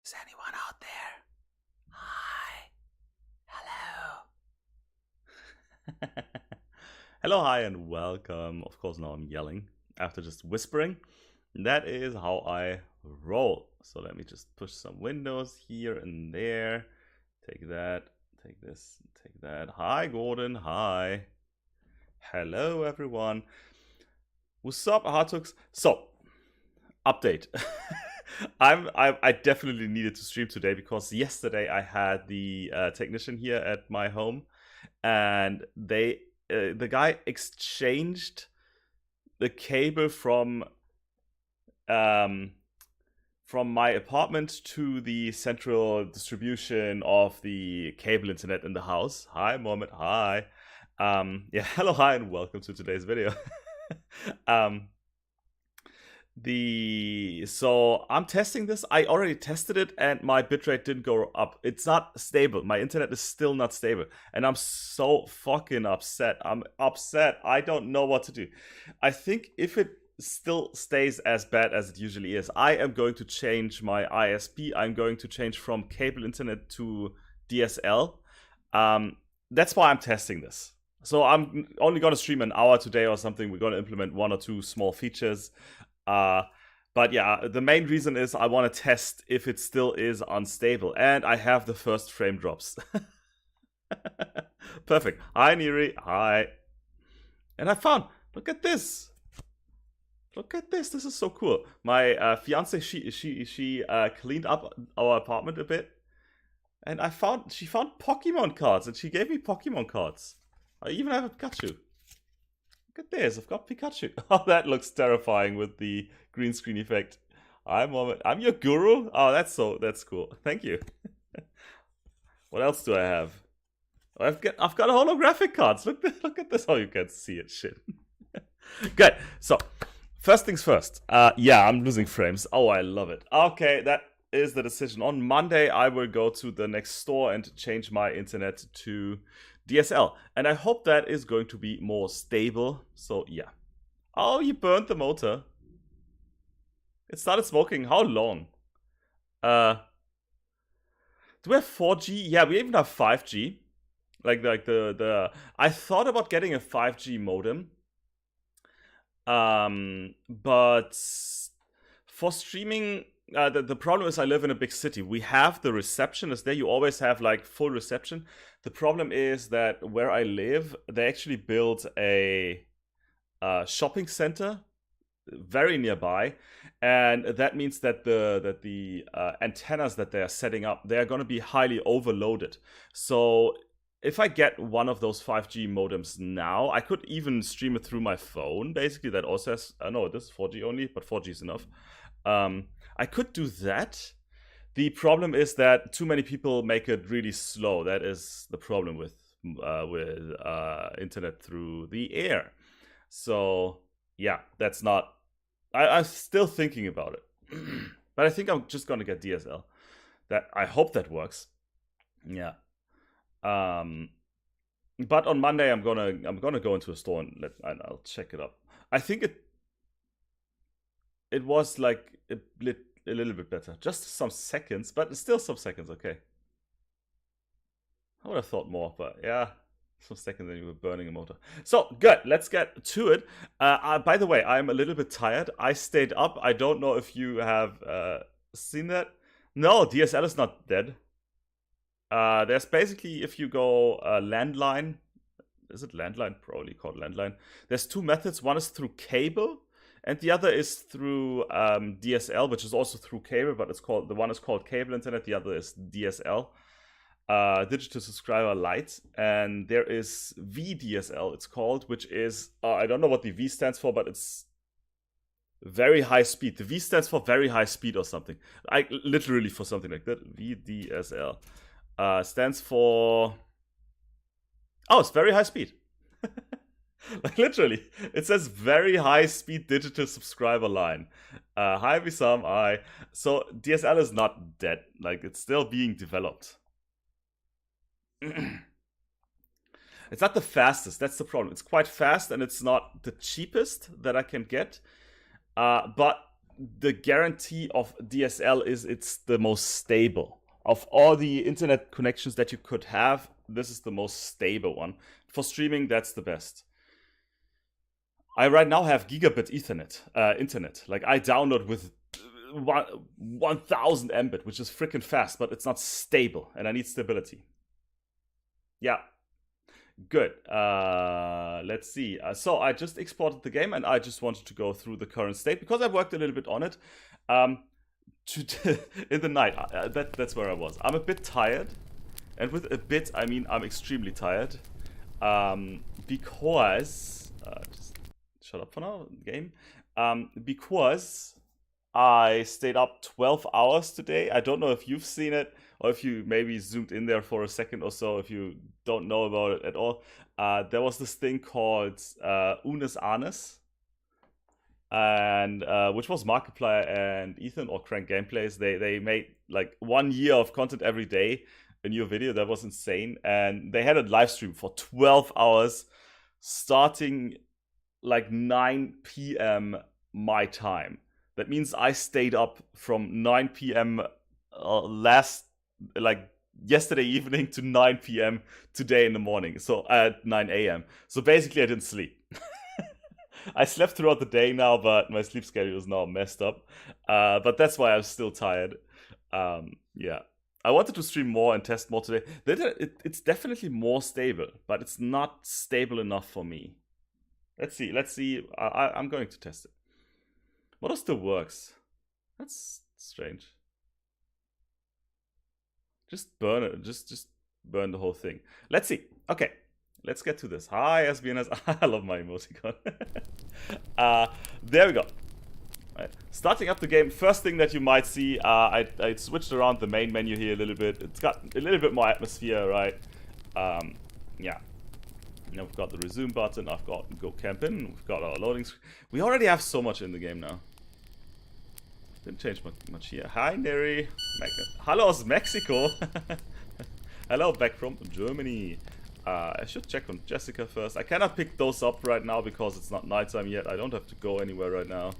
Is anyone out there? Hi. Hello. Hello, hi, and welcome. Of course, now I'm yelling after just whispering. That is how I roll. So let me just push some windows here and there. Take that, take this, take that. Hi, Gordon. Hi. Hello, everyone. What's up, Hartux? So, update. I definitely needed to stream today because yesterday I had the technician here at my home, and the guy exchanged the cable from my apartment to the central distribution of the cable internet in the house. Hi, Mohammed. Hi. Yeah, hello, hi, and welcome to today's video. um, so I'm testing this. I already tested it and my bitrate didn't go up. It's not stable. My internet is still not stable. And I'm so fucking upset. I'm upset. I don't know what to do. I think if it still stays as bad as it usually is, I am going to change my ISP. I'm going to change from cable internet to DSL. That's why I'm testing this. So I'm only going to stream an hour today or something. We're going to implement one or two small features. But yeah, the main reason is I want to test if it still is unstable. And I have the first frame drops. Perfect. Hi, Neri. Hi. And I found, look at this. Look at this. This is so cool. My fiance, she cleaned up our apartment a bit. And she found Pokemon cards and she gave me Pokemon cards. I even have a Pikachu. Look at this, I've got Pikachu. Oh, that looks terrifying with the green screen effect. I'm your guru? Oh, that's cool. Thank you. What else do I have? Oh, I've got holographic cards. Look at this. Oh, you can't see it. Shit. Good. So, first things first. Yeah, I'm losing frames. Oh, I love it. Okay, that is the decision. On Monday, I will go to the next store and change my internet to DSL. And I hope that is going to be more stable. So, yeah. Oh, you burned the motor. It started smoking. How long? Do we have 4G? Yeah, we even have 5G. Like the I thought about getting a 5G modem. But for streaming, the problem is I live in a big city. We have the reception is there. You always have like full reception. The problem is that where I live, they actually built a shopping center very nearby, and that means that the antennas that they are setting up, they are going to be highly overloaded. So if I get one of those 5G modems now, I could even stream it through my phone. Basically, that also has no, this is 4G only, but 4G is enough. I could do that. The problem is that too many people make it really slow. That is the problem with internet through the air. So yeah, that's not. I'm still thinking about it, but I think I'm just gonna get DSL. That I hope that works. Yeah. But on Monday I'm gonna go into a store and I'll check it up. I think it was like a little bit better, just some seconds, but still some seconds. Okay. I would have thought more, but yeah, some seconds and you were burning a motor. So good, let's get to it. By the way, I'm a little bit tired. I stayed up. I don't know if you have seen that. No, DSL is not dead. There's basically, if you go landline, is it landline? Probably called landline. There's two methods. One is through cable, and the other is through DSL, which is also through cable, but the one is called cable internet. The other is DSL. Digital Subscriber Lite, and there is VDSL, it's called, which is I don't know what the V stands for, but it's very high speed. The V stands for very high speed or something. Literally for something like that. VDSL stands for it's very high speed. Like literally, it says very high speed digital subscriber line. Hi Wissam, so DSL is not dead. Like it's still being developed. It's not the fastest, that's the problem. It's quite fast and it's not the cheapest that I can get. But the guarantee of DSL is it's the most stable. Of all the internet connections that you could have, this is the most stable one. For streaming, that's the best. I right now have gigabit Ethernet, internet. Like I download with 1000 Mbit, which is freaking fast, but it's not stable, and I need stability. Yeah. Good. Let's see. So I just exported the game, and I just wanted to go through the current state because I worked a little bit on it. In the night, that's where I was. I'm a bit tired, and with a bit, I mean I'm extremely tired, because just shut up for now, game. Because I stayed up 12 hours today. I don't know if you've seen it, or if you maybe zoomed in there for a second or so, if you don't know about it at all. There was this thing called Unis Arnes, and which was Markiplier and Ethan or Crank Gameplays. They made like 1 year of content every day, a new video. That was insane. And they had a live stream for 12 hours, starting like 9 p.m. my time. That means I stayed up from 9 p.m. Yesterday evening to 9 p.m. today in the morning. So at 9 a.m. So basically I didn't sleep. I slept throughout the day now, but my sleep schedule is now messed up. But that's why I'm still tired. Yeah. I wanted to stream more and test more today. It's definitely more stable, but it's not stable enough for me. Let's see. I'm going to test it. Modo still works. That's strange. Just burn it. Just burn the whole thing. Let's see. Okay. Let's get to this. Hi, SBNS. I love my emoticon. There we go. Right. Starting up the game. First thing that you might see, I switched around the main menu here a little bit. It's got a little bit more atmosphere, right? Yeah. Now we've got the resume button. I've got go camping. We've got our loading screen. We already have so much in the game now. Didn't change much here. Hi, Neri. Hello, Mexico. Hello, back from Germany. I should check on Jessica first. I cannot pick those up right now because it's not nighttime yet. I don't have to go anywhere right now.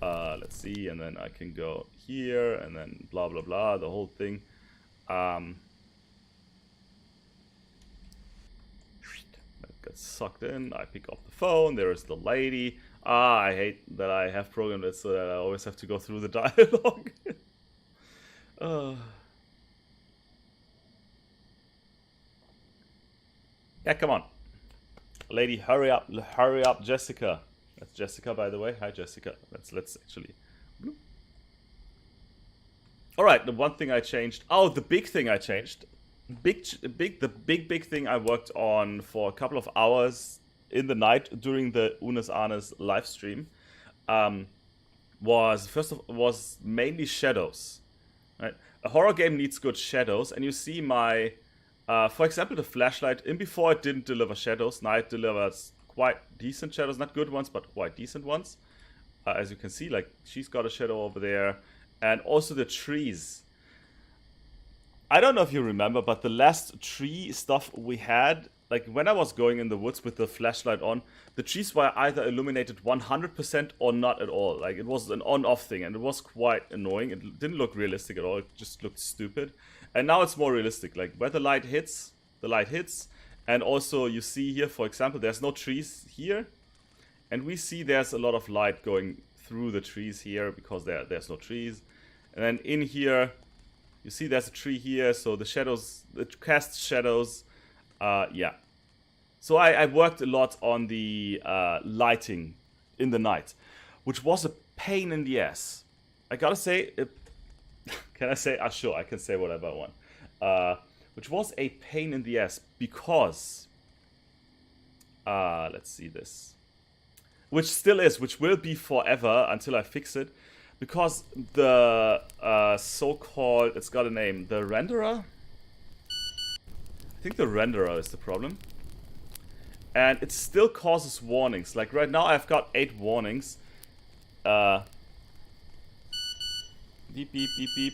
Let's see, and then I can go here, and then blah blah blah, the whole thing. That gets sucked in. I pick up the phone. There is the lady. I hate that I have programmed it so that I always have to go through the dialogue. Yeah, come on. Lady, hurry up, Jessica. That's Jessica, by the way. Hi, Jessica. Let's actually... Alright, the one thing I changed... Oh, the big thing I changed. The big thing I worked on for a couple of hours in the night during the Unis Arnes live stream was mainly shadows. Right? A horror game needs good shadows, and you see my... for example, the flashlight, in before it didn't deliver shadows. Now it delivers quite decent shadows. Not good ones, but quite decent ones. As you can see, like, she's got a shadow over there. And also the trees. I don't know if you remember, but the last tree stuff we had, like, when I was going in the woods with the flashlight on, the trees were either illuminated 100% or not at all. Like, it was an on-off thing, and it was quite annoying. It didn't look realistic at all. It just looked stupid. And now it's more realistic. Like, where the light hits, and also you see here, for example, there's no trees here, and we see there's a lot of light going through the trees here because there's no trees. And then in here, you see there's a tree here, so the shadows, it casts shadows. Yeah. So I worked a lot on the lighting in the night, which was a pain in the ass. I gotta say, can I say? Sure, I can say whatever I want. Which was a pain in the ass because, let's see this. Which still is, which will be forever until I fix it. Because the so-called, it's got a name, the renderer? I think the renderer is the problem. And it still causes warnings. Like right now I've got 8 warnings. Beep, beep, beep, beep.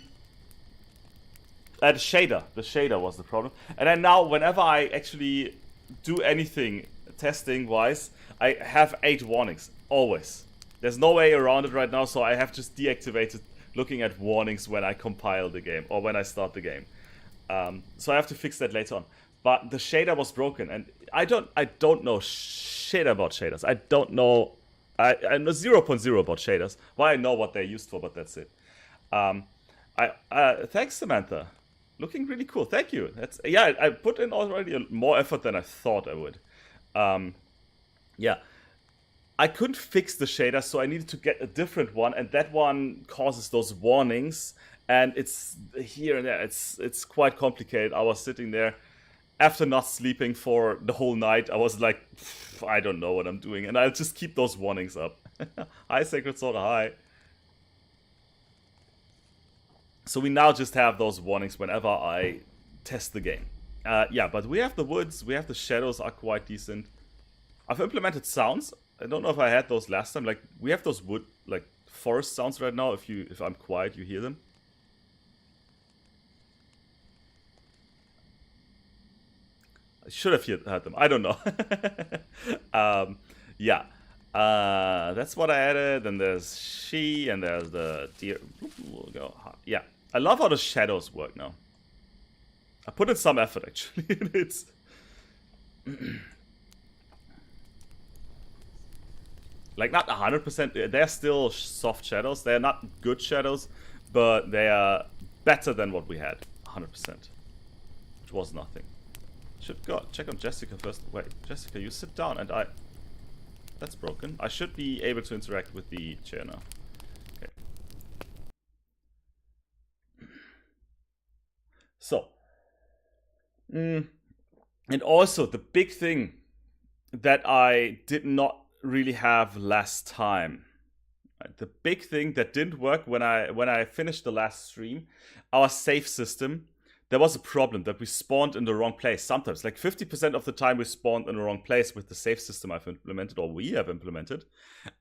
The shader was the problem. And then now whenever I actually do anything testing-wise, I have 8 warnings, always. There's no way around it right now, so I have just deactivated looking at warnings when I compile the game or when I start the game. So I have to fix that later on. But the shader was broken, and I don't know shit about shaders. I don't know. I know 0.0 about shaders. Well, I know what they're used for, but that's it. Thanks, Samantha. Looking really cool. Thank you. I put in already more effort than I thought I would. Yeah. I couldn't fix the shader, so I needed to get a different one, and that one causes those warnings, and it's here and there. It's quite complicated. I was sitting there after not sleeping for the whole night. I was like, I don't know what I'm doing, and I'll just keep those warnings up. Hi, Sacred Sword. Hi. So we now just have those warnings whenever I test the game. Yeah, but we have the woods, we have the shadows are quite decent. I've implemented sounds. I don't know if I had those last time. Like, we have those wood, like, forest sounds right now. If I'm quiet, you hear them. I should have heard them. I don't know. Yeah. That's what I added. Then there's she, and there's the deer. We'll go. Yeah. I love how the shadows work now. I put in some effort, actually. It's... like, not 100%. They're still soft shadows. They're not good shadows, but they are better than what we had. 100%. Which was nothing. Should go check on Jessica first. Wait, Jessica, you sit down and I... That's broken. I should be able to interact with the chair now. Okay. So. And also, the big thing that I did not really have last time. The big thing that didn't work when I finished the last stream, our save system, there was a problem that we spawned in the wrong place. Sometimes, like 50% of the time we spawned in the wrong place with the save system I've implemented, or we have implemented.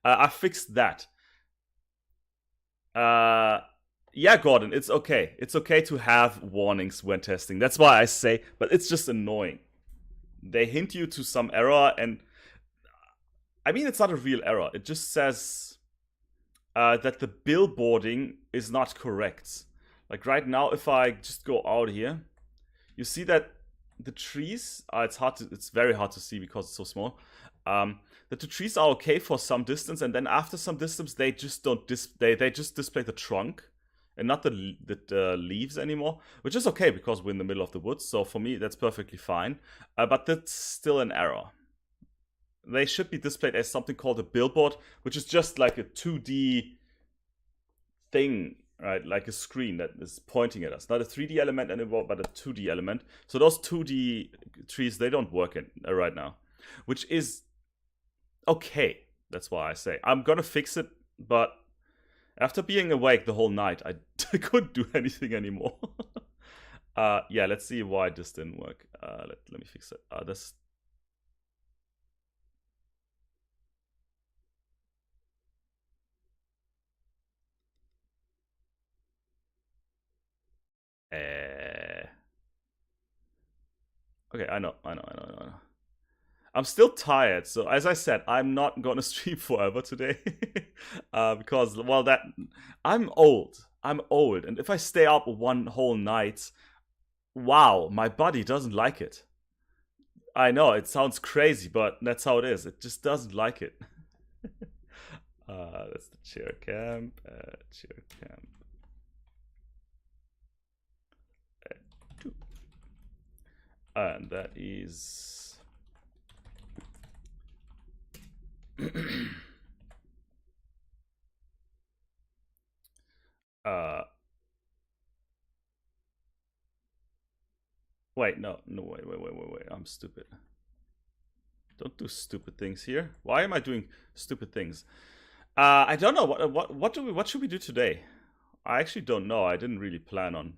I fixed that. Yeah, Gordon, it's okay. It's okay to have warnings when testing. That's why I say, but it's just annoying. They hint you to some error, and I mean, it's not a real error. It just says that the billboarding is not correct. Like right now, if I just go out here, you see that the trees, it's very hard to see because it's so small. That the trees are okay for some distance, and then after some distance, they just don't they just display the trunk and not the leaves anymore, which is okay because we're in the middle of the woods. So for me, that's perfectly fine. But that's still an error. They should be displayed as something called a billboard, which is just like a 2D thing, right? Like a screen that is pointing at us. Not a 3D element anymore, but a 2D element. So those 2D trees, they don't work right now, which is okay. That's why I say I'm gonna fix it, but after being awake the whole night, I couldn't do anything anymore. Yeah, let's see why this didn't work. Let me fix it. This... Okay, I know. I'm still tired, so as I said, I'm not gonna stream forever today. Because, well, I'm old, and if I stay up one whole night, wow, my body doesn't like it. I know, it sounds crazy, but that's how it is. It just doesn't like it. That's the chair camp. And that is... Wait, no, wait, I'm stupid. Don't do stupid things here. Why am I doing stupid things? I don't know. What should we do today? I actually don't know. I didn't really plan on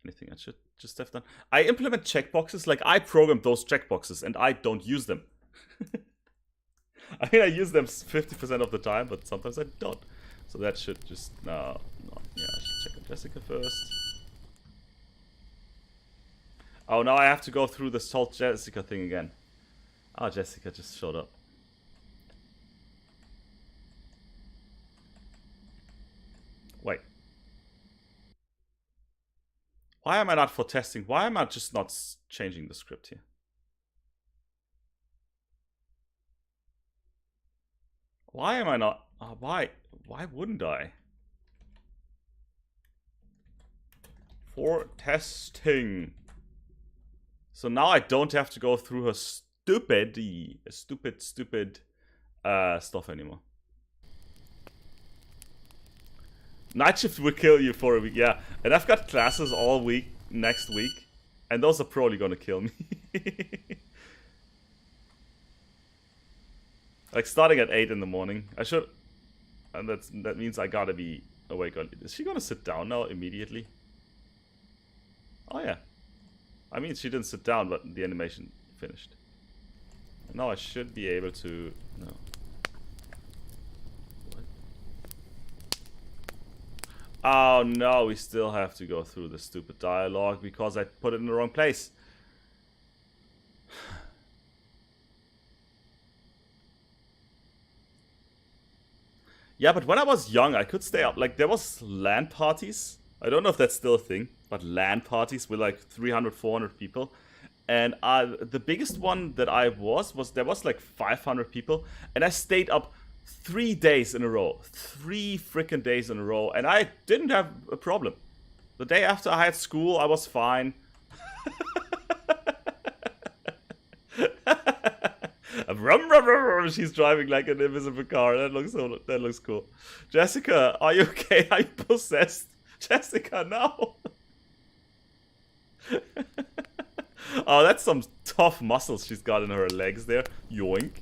anything. I should just have done. I implement checkboxes. Like, I programmed those checkboxes, and I don't use them. I mean, I use them 50% of the time, but sometimes I don't. So that should just... No. Yeah, I should check on Jessica first. Oh, now I have to go through this whole Jessica thing again. Oh, Jessica just showed up. Why am I not for testing? Why am I just not changing the script here? Why am I not? Why wouldn't I? For testing. So now I don't have to go through her stupid stuff anymore. Night shift will kill you for a week, yeah. And I've got classes all week next week, and those are probably gonna kill me. Like starting at 8 in the morning. I should, and that means I gotta be awake. Is she gonna sit down now immediately? Oh yeah. I mean, she didn't sit down, but the animation finished. Now I should be able to... No. What? Oh no, we still have to go through the stupid dialogue because I put it in the wrong place. Yeah, but when I was young, I could stay up. Like, there was LAN parties. I don't know if that's still a thing, but LAN parties with like 300, 400 people. And the biggest one that I was there was like 500 people. And I stayed up 3 days in a row. 3 freaking days in a row. And I didn't have a problem. The day after I had school, I was fine. Rum, rum, rum, rum. She's driving like an invisible car. That looks cool. Jessica, are you okay? Are you possessed? Jessica, no. Oh, that's some tough muscles she's got in her legs there. Yoink.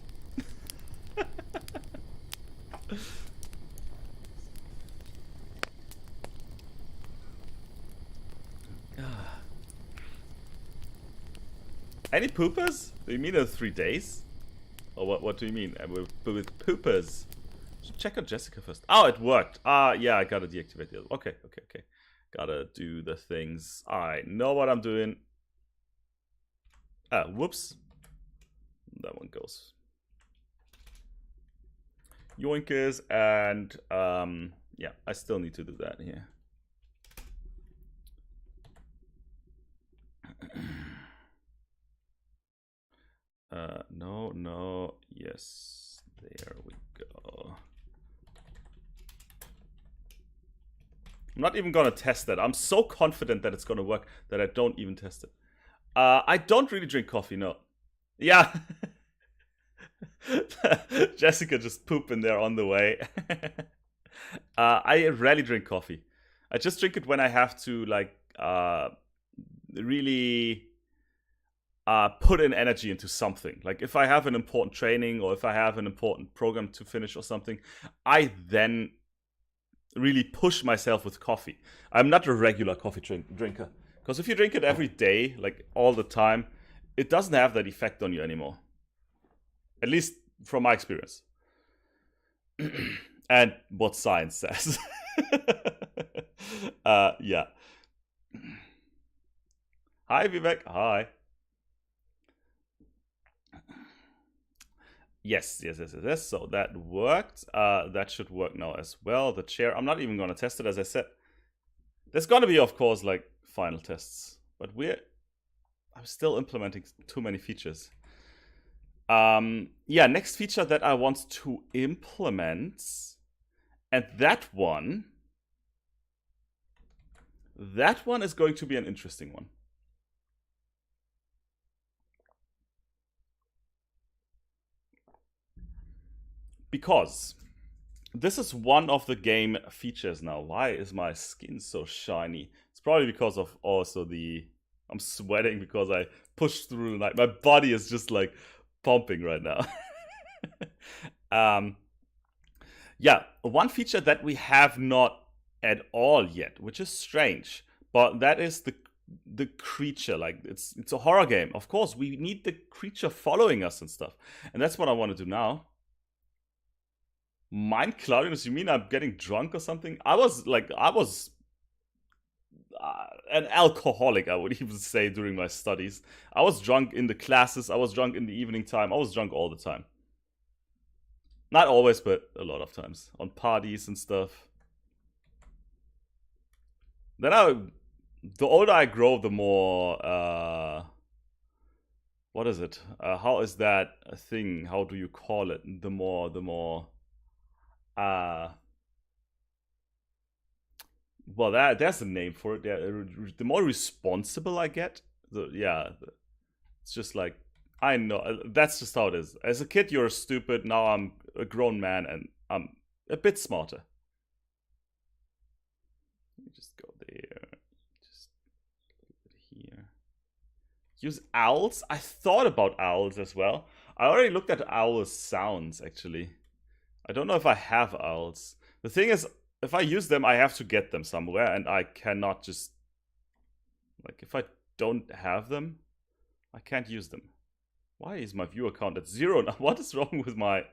Any poopers? Do you mean in 3 days? Or what do you mean? With poopers? Check out Jessica first. Oh, it worked. Yeah, I gotta deactivate the other. Okay. Gotta do the things. I know what I'm doing. Whoops. That one goes. Yoinkers and yeah, I still need to do that here. No, yes, there we go. I'm not even gonna test that. I'm so confident that it's gonna work that I don't even test it. I don't really drink coffee, no. Yeah. Jessica just pooped in there on the way. I rarely drink coffee. I just drink it when I have to, like, really put in energy into something. Like if I have an important training or if I have an important program to finish or something, I then really push myself with coffee. I'm not a regular coffee drinker. Because if you drink it every day, like all the time, it doesn't have that effect on you anymore. At least from my experience. And what science says. Yeah. Hi, Vivek. Hi. Yes. So that worked. That should work now as well. The chair, I'm not even going to test it, as I said. There's going to be, of course, like final tests. But I'm still implementing too many features. Yeah, next feature that I want to implement. And that one is going to be an interesting one. Because this is one of the game features now. Why is my skin so shiny? It's probably because of also I'm sweating because I pushed through the night. My body is just like pumping right now. Yeah, one feature that we have not at all yet, which is strange, but that is the creature. Like it's a horror game. Of course, we need the creature following us and stuff. And that's what I want to do now. Mind cloudiness? You mean I'm getting drunk or something? I was an alcoholic, I would even say, during my studies. I was drunk in the classes, I was drunk in the evening time, I was drunk all the time. Not always, but a lot of times. On parties and stuff. Then I the older I grow, the more what is it? How is that a thing? How do you call it? The more well, there's a name for it. Yeah, the more responsible I get, it's just like I know that's just how it is. As a kid, you're stupid. Now I'm a grown man and I'm a bit smarter. Let me just go there. Just here. Use owls? I thought about owls as well. I already looked at owls sounds actually. I don't know if I have owls. The thing is, if I use them, I have to get them somewhere, and I cannot just like if I don't have them, I can't use them. Why is my viewer count at 0 now? What is wrong with my...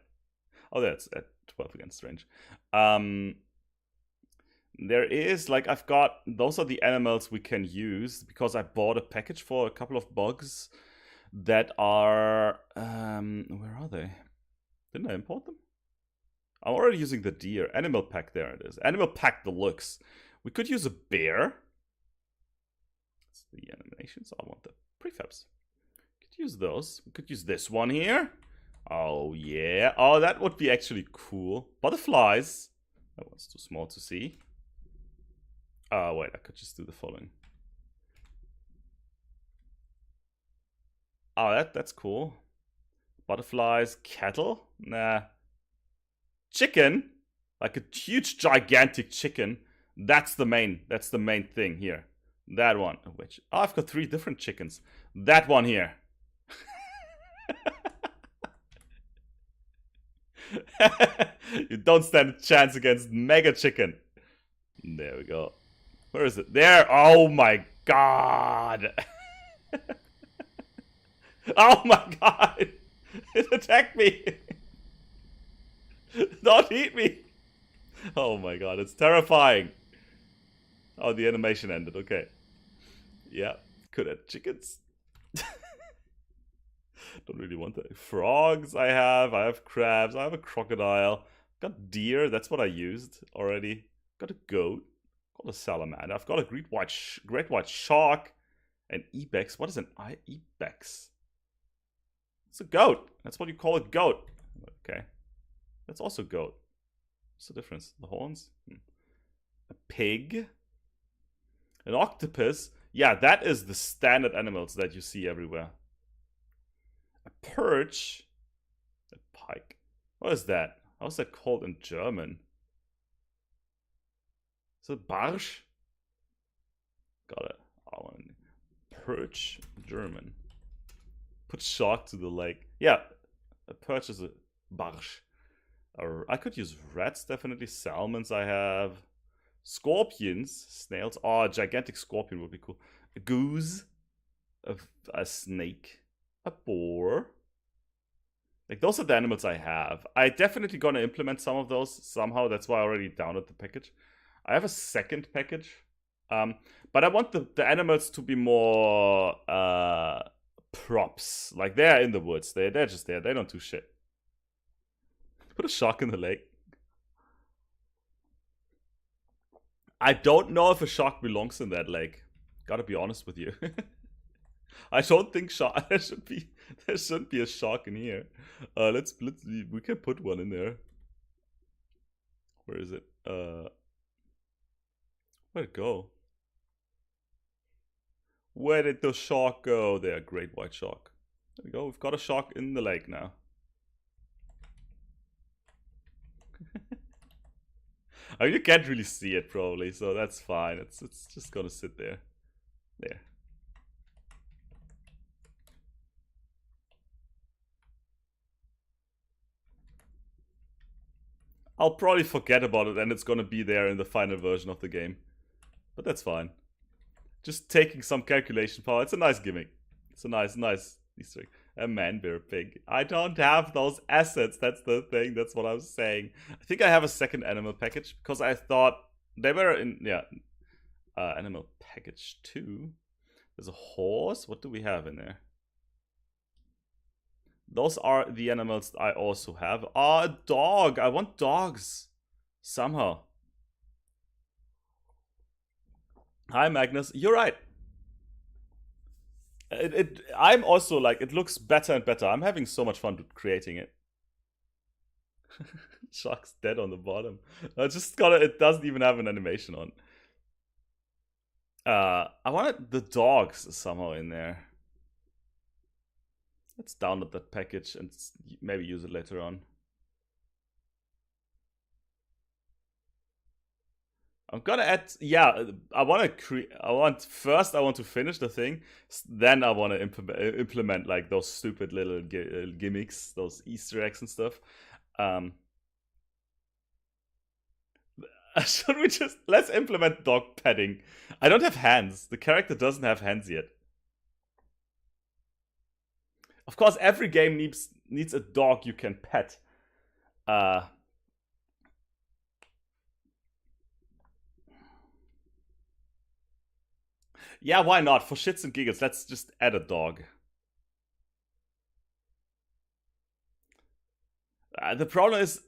Oh, that's at 12 again, strange. There is, like, I've got... Those are the animals we can use, because I bought a package for a couple of bugs that are... where are they? Didn't I import them? I'm already using the deer. Animal pack, there it is. Animal pack deluxe. We could use a bear. That's the animations. I want the prefabs. Use those. We could use this one here. Oh yeah. Oh, that would be actually cool. Butterflies. That one's too small to see. Wait, I could just do the following. Oh, that's cool. Butterflies, cattle? Nah. Chicken? Like a huge gigantic chicken. That's the main thing here. That one. Which I've got 3 different chickens. That one here. You don't stand a chance against Mega Chicken. There we go. Where is it? There! Oh my god! Oh my god! It attacked me! Don't eat me! Oh my god, it's terrifying. Oh, the animation ended, okay. Yeah, could have chickens. Don't really want that. Frogs I have crabs, I have a crocodile. Got deer, that's what I used already. Got a goat, got a salamander. I've got a great white shark, an ibex. What is an ibex? It's a goat. That's what you call a goat. Okay. That's also goat. What's the difference? The horns? A pig? An octopus? Yeah, that is the standard animals that you see everywhere. A perch? A pike? What is that? How's that called in German? Is it Barsch? Got it. Oh, perch, German. Put shark to the lake. Yeah, a perch is a Barsch. I could use rats, definitely. Salmons I have. Scorpions, snails. Oh, a gigantic scorpion would be cool. A goose. A snake. A boar. Like, those are the animals I have. I definitely gonna implement some of those somehow. That's why I already downloaded the package. I have a second package. But I want the animals to be more props. Like, they're in the woods. They're just there. They don't do shit. Put a shark in the lake. I don't know if a shark belongs in that lake. Gotta be honest with you. I don't think there shouldn't be a shark in here. We can put one in there. Where is it? Where'd it go? Where did the shark go? There, great white shark. There we go. We've got a shark in the lake now. I mean, you can't really see it probably, so that's fine. It's just gonna sit there. There. I'll probably forget about it and it's gonna be there in the final version of the game. But that's fine. Just taking some calculation power. It's a nice gimmick. It's a nice Easter egg. A man bear pig. I don't have those assets. That's the thing. That's what I was saying. I think I have a second animal package because I thought they were in, yeah. Animal package 2. There's a horse. What do we have in there? Those are the animals I also have. A dog. I want dogs. Somehow. Hi, Magnus. You're right. I'm also like, it looks better and better. I'm having so much fun creating it. Shark's dead on the bottom. I just got it. It doesn't even have an animation on. I wanted the dogs somehow in there. Let's download that package and maybe use it later on. I'm gonna add. Yeah, I want to create. I want to finish the thing. Then I want to implement like those stupid little gimmicks, those Easter eggs and stuff. Should we just let's implement dog petting? I don't have hands. The character doesn't have hands yet. Of course, every game needs a dog you can pet. Yeah, why not? For shits and giggles, let's just add a dog. The problem is,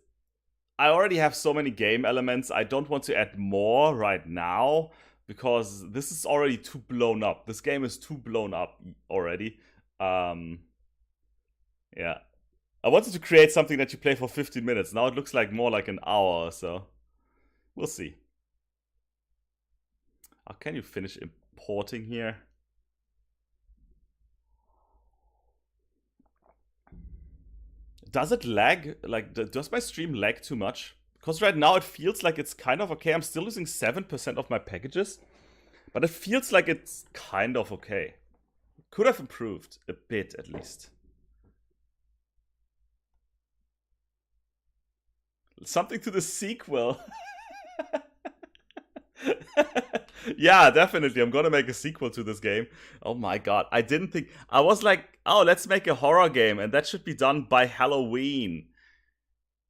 I already have so many game elements. I don't want to add more right now because this is already too blown up. This game is too blown up already. Yeah. I wanted to create something that you play for 15 minutes. Now it looks like more like an hour or so. We'll see. Oh, can you finish importing here? Does it lag? Like, does my stream lag too much? Because right now it feels like it's kind of okay. I'm still losing 7% of my packages. But it feels like it's kind of okay. Could have improved a bit at least. Something to the sequel. Yeah, definitely. I'm gonna make a sequel to this game. Oh my god. I didn't think. I was like, oh, let's make a horror game, and that should be done by Halloween.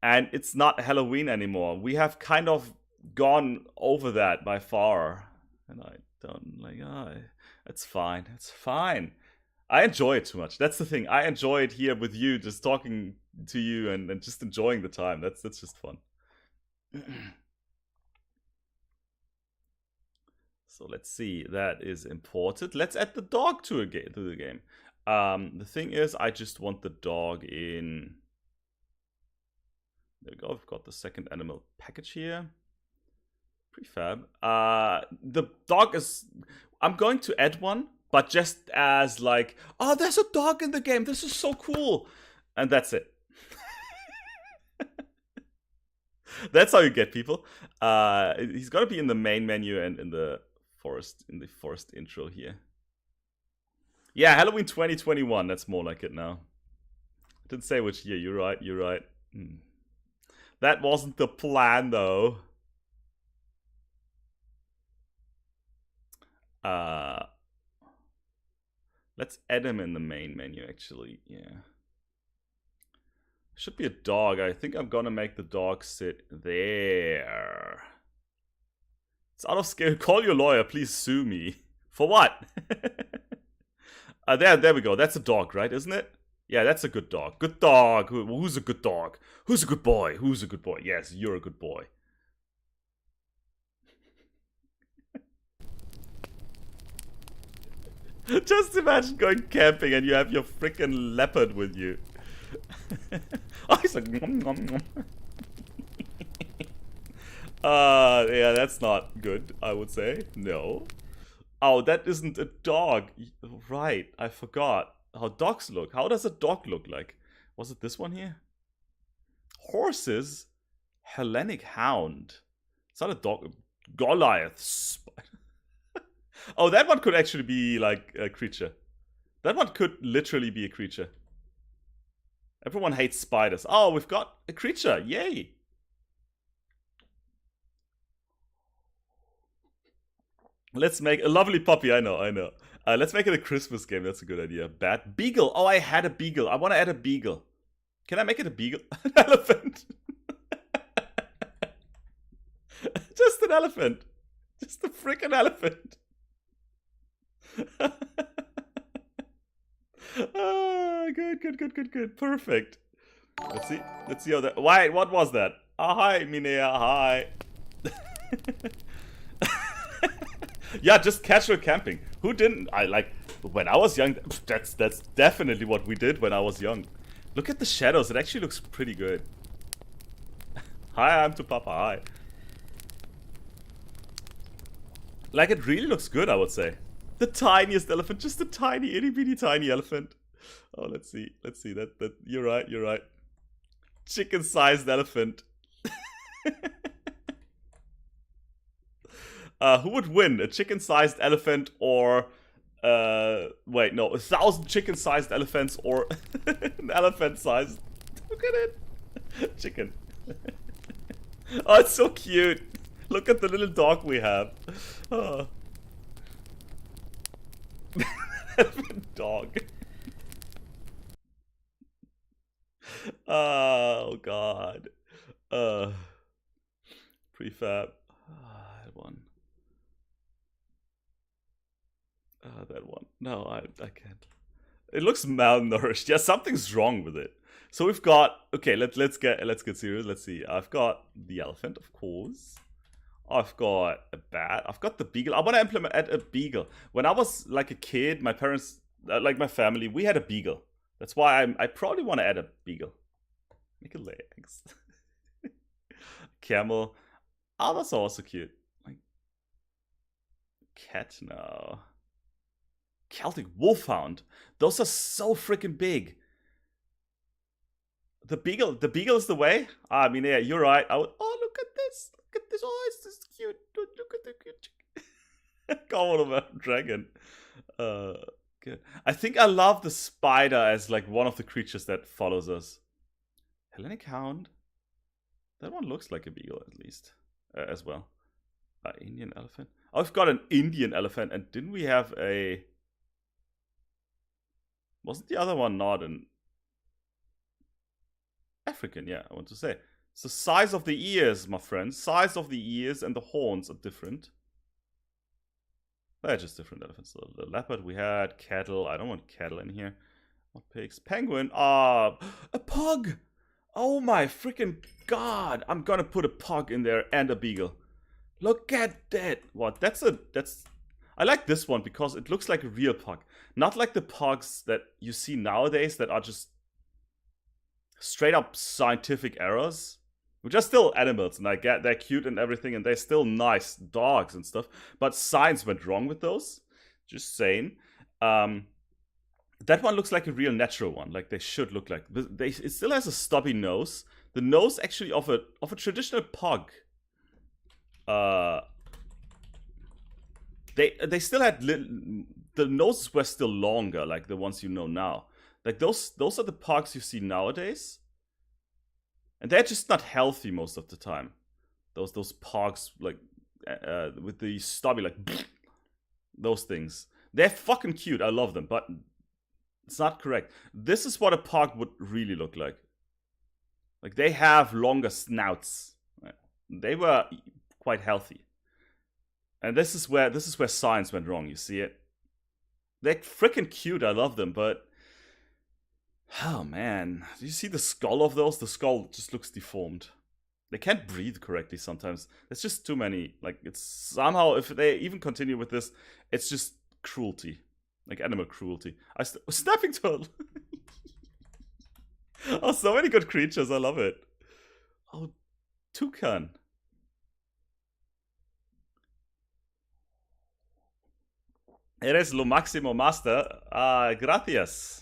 And it's not Halloween anymore. We have kind of gone over that by far. And I don't like, it's fine. It's fine. I enjoy it too much. That's the thing. I enjoy it here with you, just talking to you and just enjoying the time. That's just fun. So let's see. That is imported. Let's add the dog to the game. The thing is, I just want the dog in. There we go. I've got the second animal package here. Prefab. The dog is. I'm going to add one, but just as like, oh, there's a dog in the game. This is so cool, and that's it. That's how you get people. He's gonna be in the main menu and in the forest intro here. Yeah, Halloween 2021. That's more like it now. I didn't say which year. You're right. That wasn't the plan, though. Let's add him in the main menu, actually. Yeah. Should be a dog. I think I'm gonna make the dog sit there. It's out of scale. Call your lawyer. Please sue me. For what? There we go. That's a dog, right? Isn't it? Yeah, that's a good dog. Good dog. Who's a good dog? Who's a good boy? Who's a good boy? Yes, you're a good boy. Just imagine going camping and you have your freaking leopard with you. Oh, he's like, nom, nom, nom. Yeah, that's not good, I would say. No. Oh, that isn't a dog. Right, I forgot how dogs look. How does a dog look like? Was it this one here? Horses? Hellenic Hound. It's not a dog. Goliath. Oh, that one could actually be like a creature. That one could literally be a creature. Everyone hates spiders. Oh, we've got a creature. Yay. Let's make a lovely puppy. I know. Let's make it a Christmas game. That's a good idea. Bad beagle. Oh, I had a beagle. I want to add a beagle. Can I make it a beagle? An elephant. Just an elephant. Just a freaking elephant. Ah, good. Perfect. Let's see how that. Wait, what was that? Oh, hi, Minea. Hi. Yeah, just casual camping. Who didn't? I like when I was young. That's definitely what we did when I was young. Look at the shadows. It actually looks pretty good. Hi, I'm to Papa. Hi. Like it really looks good, I would say. The tiniest elephant, just a tiny, itty bitty tiny elephant. Oh, let's see. That you're right. You're right. Chicken-sized elephant. Who would win, a chicken-sized elephant or wait, no, 1,000 chicken-sized elephants or an elephant-sized? Look at it, chicken. Oh, it's so cute. Look at the little dog we have. Oh. Elephant dog. Oh God. Prefab. That one. That one. No, I can't. It looks malnourished. Yeah, something's wrong with it. So we've got, okay, let's get serious. Let's see. I've got the elephant, of course. I've got a bat. I've got the beagle. I want to implement a beagle. When I was like a kid, my parents, like my family, we had a beagle. That's why I probably want to add a beagle. Make a legs. Camel. Oh, that's also cute. Like cat, no. Celtic Wolfhound. Those are so freaking big. The beagle is the way. I mean, yeah, you're right. Oh, look at this. Look at this. Oh, it's just cute. Look at the cute chicken. Common dragon. Good. I think I love the spider as like one of the creatures that follows us. Hellenic Hound. That one looks like a beagle at least, as well. Indian elephant. Oh, I've got an Indian elephant, and didn't we have a? Wasn't the other one not an African? Yeah, I want to say. It's the size of the ears, my friends. Size of the ears and the horns are different. They're just different elephants. So the leopard we had, cattle. I don't want cattle in here. What pigs? Penguin. Ah, a pug. Oh my freaking god! I'm gonna put a pug in there and a beagle. Look at that. What? That's. I like this one because it looks like a real pug. Not like the pugs that you see nowadays that are just straight up scientific errors. Which are still animals, and I get they're cute and everything, and they're still nice dogs and stuff. But science went wrong with those. Just saying. That one looks like a real natural one, like they should look like. It still has a stubby nose. The nose actually of a traditional pug. They still had the noses were still longer, like the ones you know now. Like those are the pugs you see nowadays. And they're just not healthy most of the time. Those pugs, like, with the stubby, like, those things. They're fucking cute. I love them, but it's not correct. This is what a pug would really look like. Like, they have longer snouts. They were quite healthy. And this is where science went wrong, you see it? They're freaking cute. I love them, but oh man, do you see the skull of those? The skull just looks deformed. They can't breathe correctly sometimes. There's just too many. Like, it's somehow, if they even continue with this, it's just cruelty. Like animal cruelty. Snapping turtle. Oh, so many good creatures. I love it. Oh, toucan. Eres lo máximo, master. Gracias.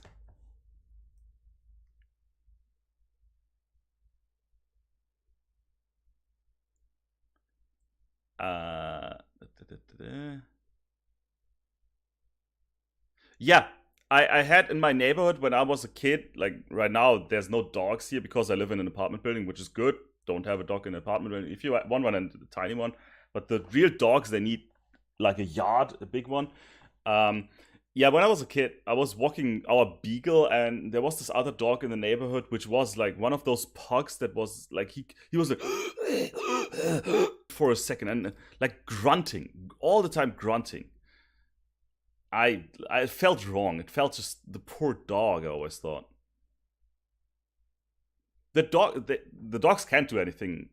Yeah, I had in my neighborhood when I was a kid, like right now, there's no dogs here because I live in an apartment building, which is good. Don't have a dog in an apartment building. If you want one and a tiny one, but the real dogs, they need like a yard, a big one. Yeah, when I was a kid, I was walking our beagle, and there was this other dog in the neighborhood, which was like one of those pugs that was like he was like for a second and like grunting all the time, grunting. I felt wrong. It felt just the poor dog. I always thought the dogs can't do anything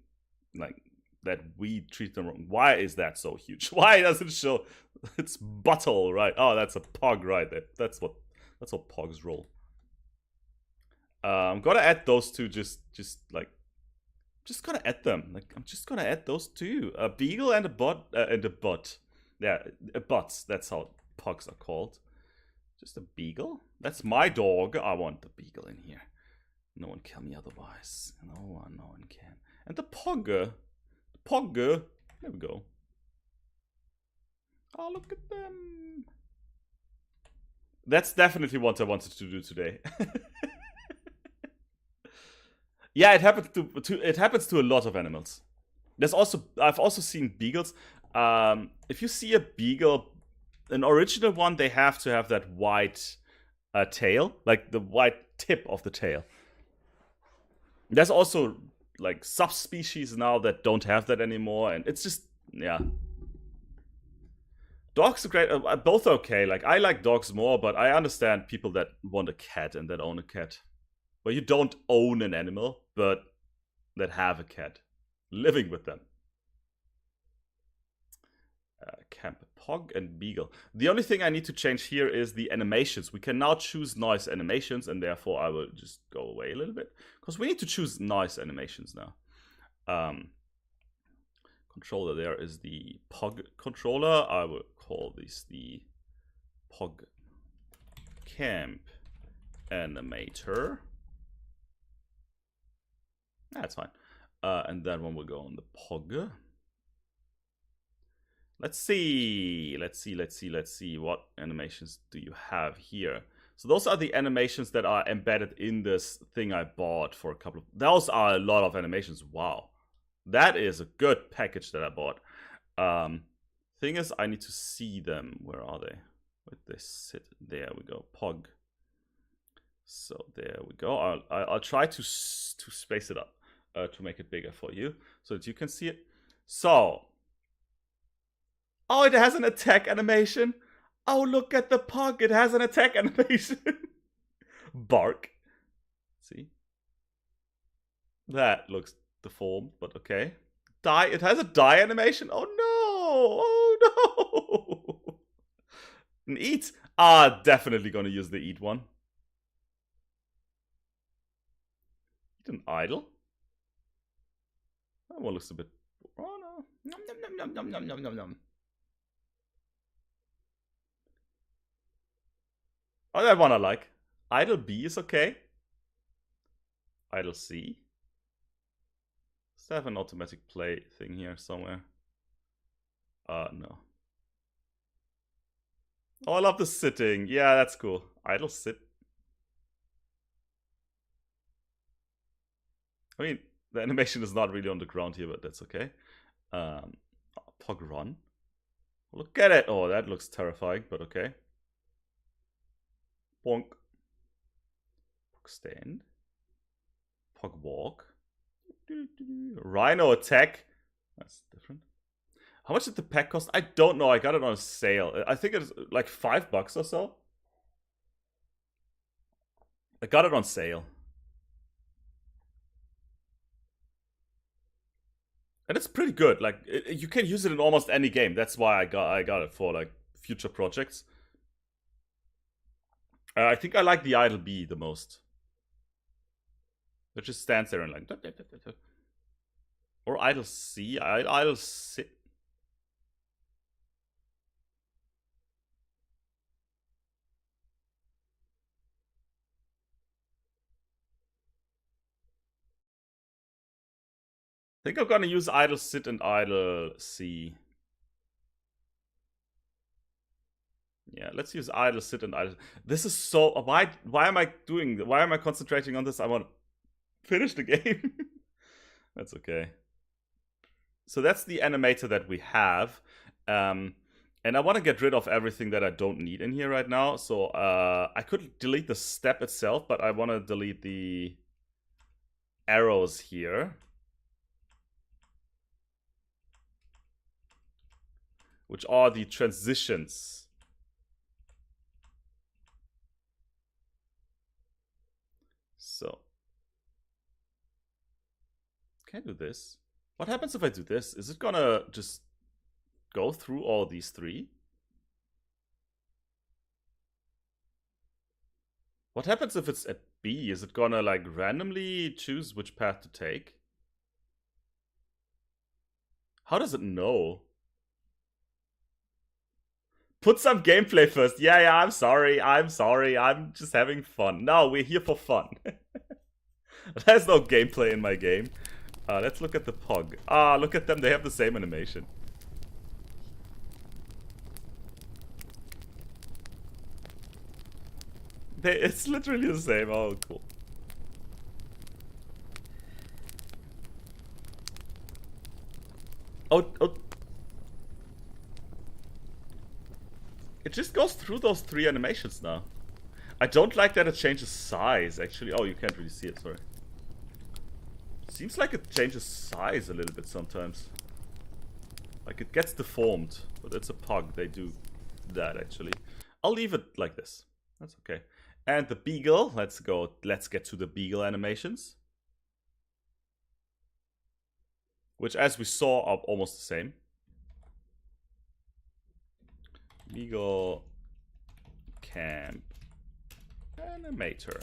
like that we treat them wrong. Why is that so huge? Why doesn't it show its butthole, right? Oh, that's a pug, right? That's what pogs roll. I'm gonna add those two. Just gonna add them. Like I'm just gonna add those two. A beagle and a butt. Yeah, butts. That's how pugs are called. Just a beagle. That's my dog. I want the beagle in here. No one can me otherwise. No one can. And the pogger. There we go. Oh, look at them. That's definitely what I wanted to do today. Yeah, it happens to a lot of animals. I've also seen beagles. If you see a beagle, an original one, they have to have that white tail, like the white tip of the tail. There's also like subspecies now that don't have that anymore, and it's just, yeah. Dogs are great. Both are okay. Like I like dogs more, but I understand people that want a cat and that own a cat. Well, you don't own an animal, but that have a cat living with them. Camp Pog and Beagle. The only thing I need to change here is the animations. We can now choose noise animations, and therefore I will just go away a little bit because we need to choose noise animations now. Controller there is the Pog controller. I will call this the Pog Camp Animator. That's fine. And that one will go on the Pog. Let's see. What animations do you have here? So those are the animations that are embedded in this thing I bought for a couple of... Those are a lot of animations. Wow. That is a good package that I bought. Thing is, I need to see them. Where are they? Where they sit? There we go. Pog. So there we go. I'll try to space it up to make it bigger for you so that you can see it. So... Oh, it has an attack animation. Oh, look at the pug. It has an attack animation. Bark. See? That looks deformed, but okay. Die. It has a die animation. Oh, no. Oh, no. An eat. Definitely going to use the eat one. Eat an idle. That one looks a bit... Oh, no. Nom, nom, nom, nom, nom, nom, nom, nom. Oh, that one I like. Idle B is okay. Idle C. Does have an automatic play thing here somewhere? No. Oh, I love the sitting. Yeah, that's cool. Idle sit. I mean, the animation is not really on the ground here, but that's okay. Pog run. Look at it. Oh, that looks terrifying, but okay. Bonk. Pog stand. Pog walk. Rhino attack. That's different. How much did the pack cost? I don't know. I got it on a sale. I think it's like $5 or so. I got it on sale. And it's pretty good. Like you can use it in almost any game. That's why I got it for like future projects. I think I like the Idle B the most. It just stands there and like... Or Idle C. Idle sit. I think I'm gonna use Idle sit and Idle C. Yeah, let's use idle sit and idle. This is so... Why am I doing... Why am I concentrating on this? I want to finish the game. That's okay. So that's the animator that we have. And I want to get rid of everything that I don't need in here right now. So I could delete the step itself, but I want to delete the arrows here. Which are the transitions. So, can I do this? What happens if I do this? Is it gonna just go through all these three? What happens if it's at B? Is it gonna like randomly choose which path to take? How does it know? Put some gameplay first. Yeah, I'm sorry. I'm just having fun. No, we're here for fun. There's no gameplay in my game. Let's look at the Pog. Look at them. They have the same animation. It's literally the same. Oh, cool. Oh. It just goes through those three animations now. I don't like that it changes size, actually. Oh, you can't really see it, sorry. Seems like it changes size a little bit sometimes. Like it gets deformed, but it's a Pog. They do that, actually. I'll leave it like this. That's okay. And the Beagle, let's get to the Beagle animations. Which, as we saw, are almost the same. Beagle Camp Animator.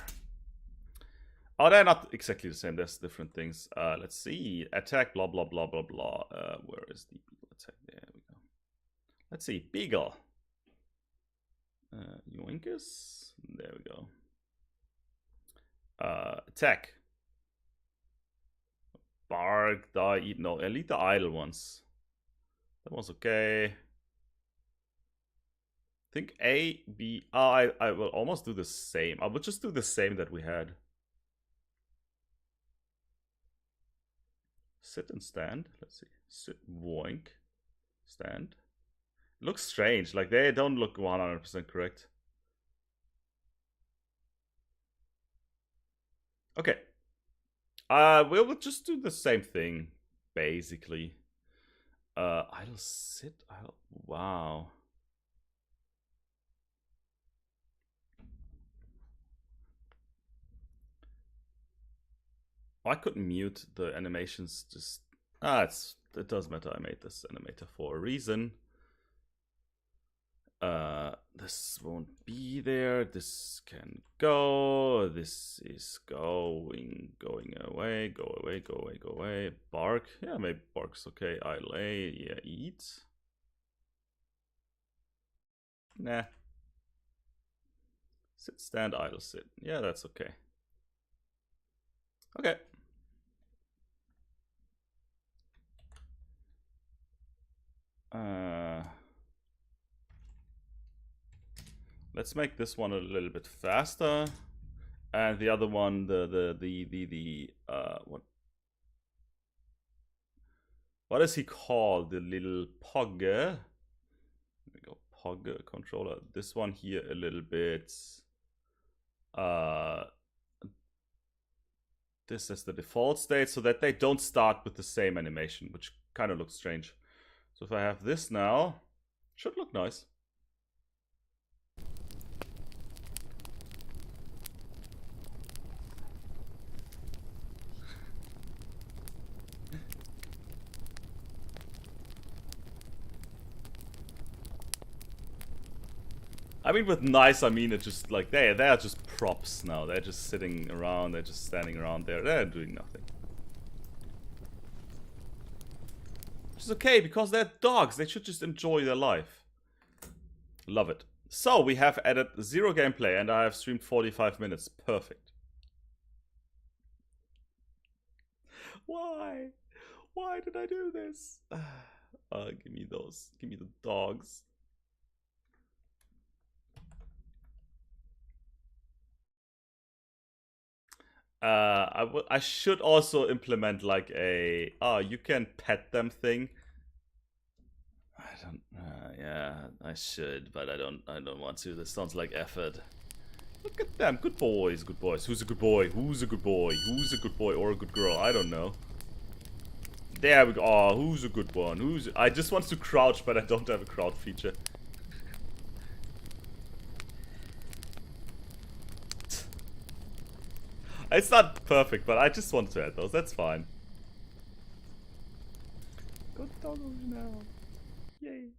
Oh, they're not exactly the same. There's different things. Let's see. Attack, blah, blah, blah, blah, blah. Where is the Beagle attack? There we go. Let's see. Beagle. Yoinkus. There we go. Attack. Bark, die, eat. No, elite the idle ones. That was okay. I think A, B. I will almost do the same. I will just do the same that we had. Sit and stand. Let's see. Sit, woink. Stand. It looks strange. Like, they don't look 100% correct. Okay. We'll just do the same thing, basically. Idle sit. Idle. Wow. I could mute the animations. Just it doesn't matter. I made this animator for a reason. This won't be there. This can go. This is going away. Go away. Bark. Yeah, maybe bark's okay. Idle A. Yeah, eat. Nah. Sit, stand, idle, sit. Yeah, that's okay. Okay. Let's make this one a little bit faster, and the other one, what is he called? The little Pog. There we go, Pog controller. This one here a little bit. This is the default state, so that they don't start with the same animation, which kind of looks strange. So if I have this now, it should look nice. I mean, with nice, I mean, it's just like they're just props now. They're just sitting around, they're just standing around there, they're doing nothing. Which is okay, because they're dogs, they should just enjoy their life. Love it. So, we have added 0 gameplay, and I have streamed 45 minutes. Perfect. Why? Why did I do this? Give me those. Give me the dogs. I should also implement like a you can pet them thing. I don't. Yeah, I should, but I don't want to. This sounds like effort. Look at them, good boys, good boys. Who's a good boy? Who's a good boy? Who's a good boy or a good girl? I don't know. There we go. Oh, who's a good one? Who's? I just want to crouch, but I don't have a crouch feature. It's not perfect, but I just want to add those. That's fine. Oh no. Yay.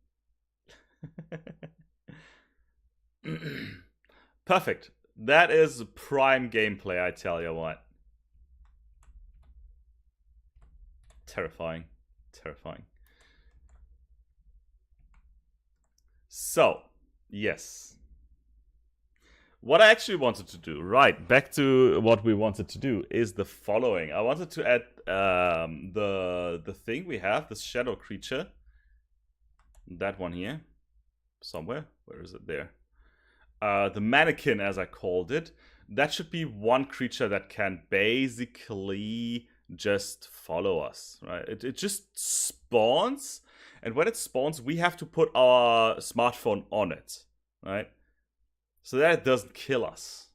Perfect. That is prime gameplay, I tell you what. Terrifying. Terrifying. So, yes. What I actually wanted to do, right, back to what we wanted to do, is the following. I wanted to add the thing we have, this shadow creature. That one here. Somewhere. Where is it? There. The mannequin, as I called it. That should be one creature that can basically just follow us, right? It just spawns, and when it spawns, we have to put our smartphone on it, right? So that it doesn't kill us.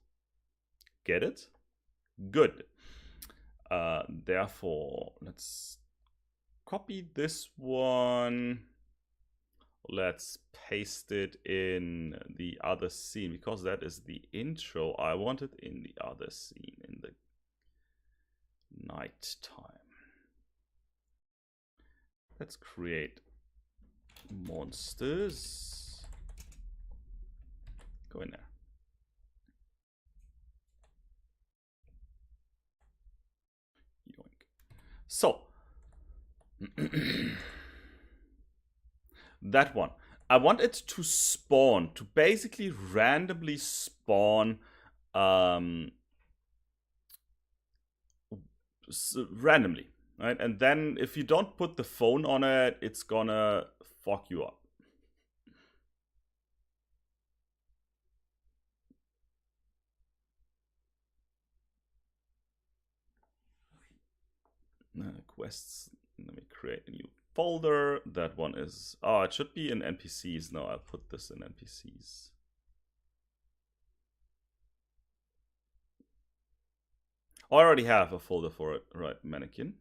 Get it? Good. Therefore, let's copy this one. Let's paste it in the other scene, because that is the intro. I want it in the other scene, in the night time. Let's create monsters. Go in there. Yoink. So that one. I want it to spawn, to basically randomly spawn randomly, right? And then if you don't put the phone on it, it's gonna fuck you up. Quests. Let me create a new folder. That one is... Oh, it should be in NPCs. No, I'll put this in NPCs. I already have a folder for it. Right, mannequin.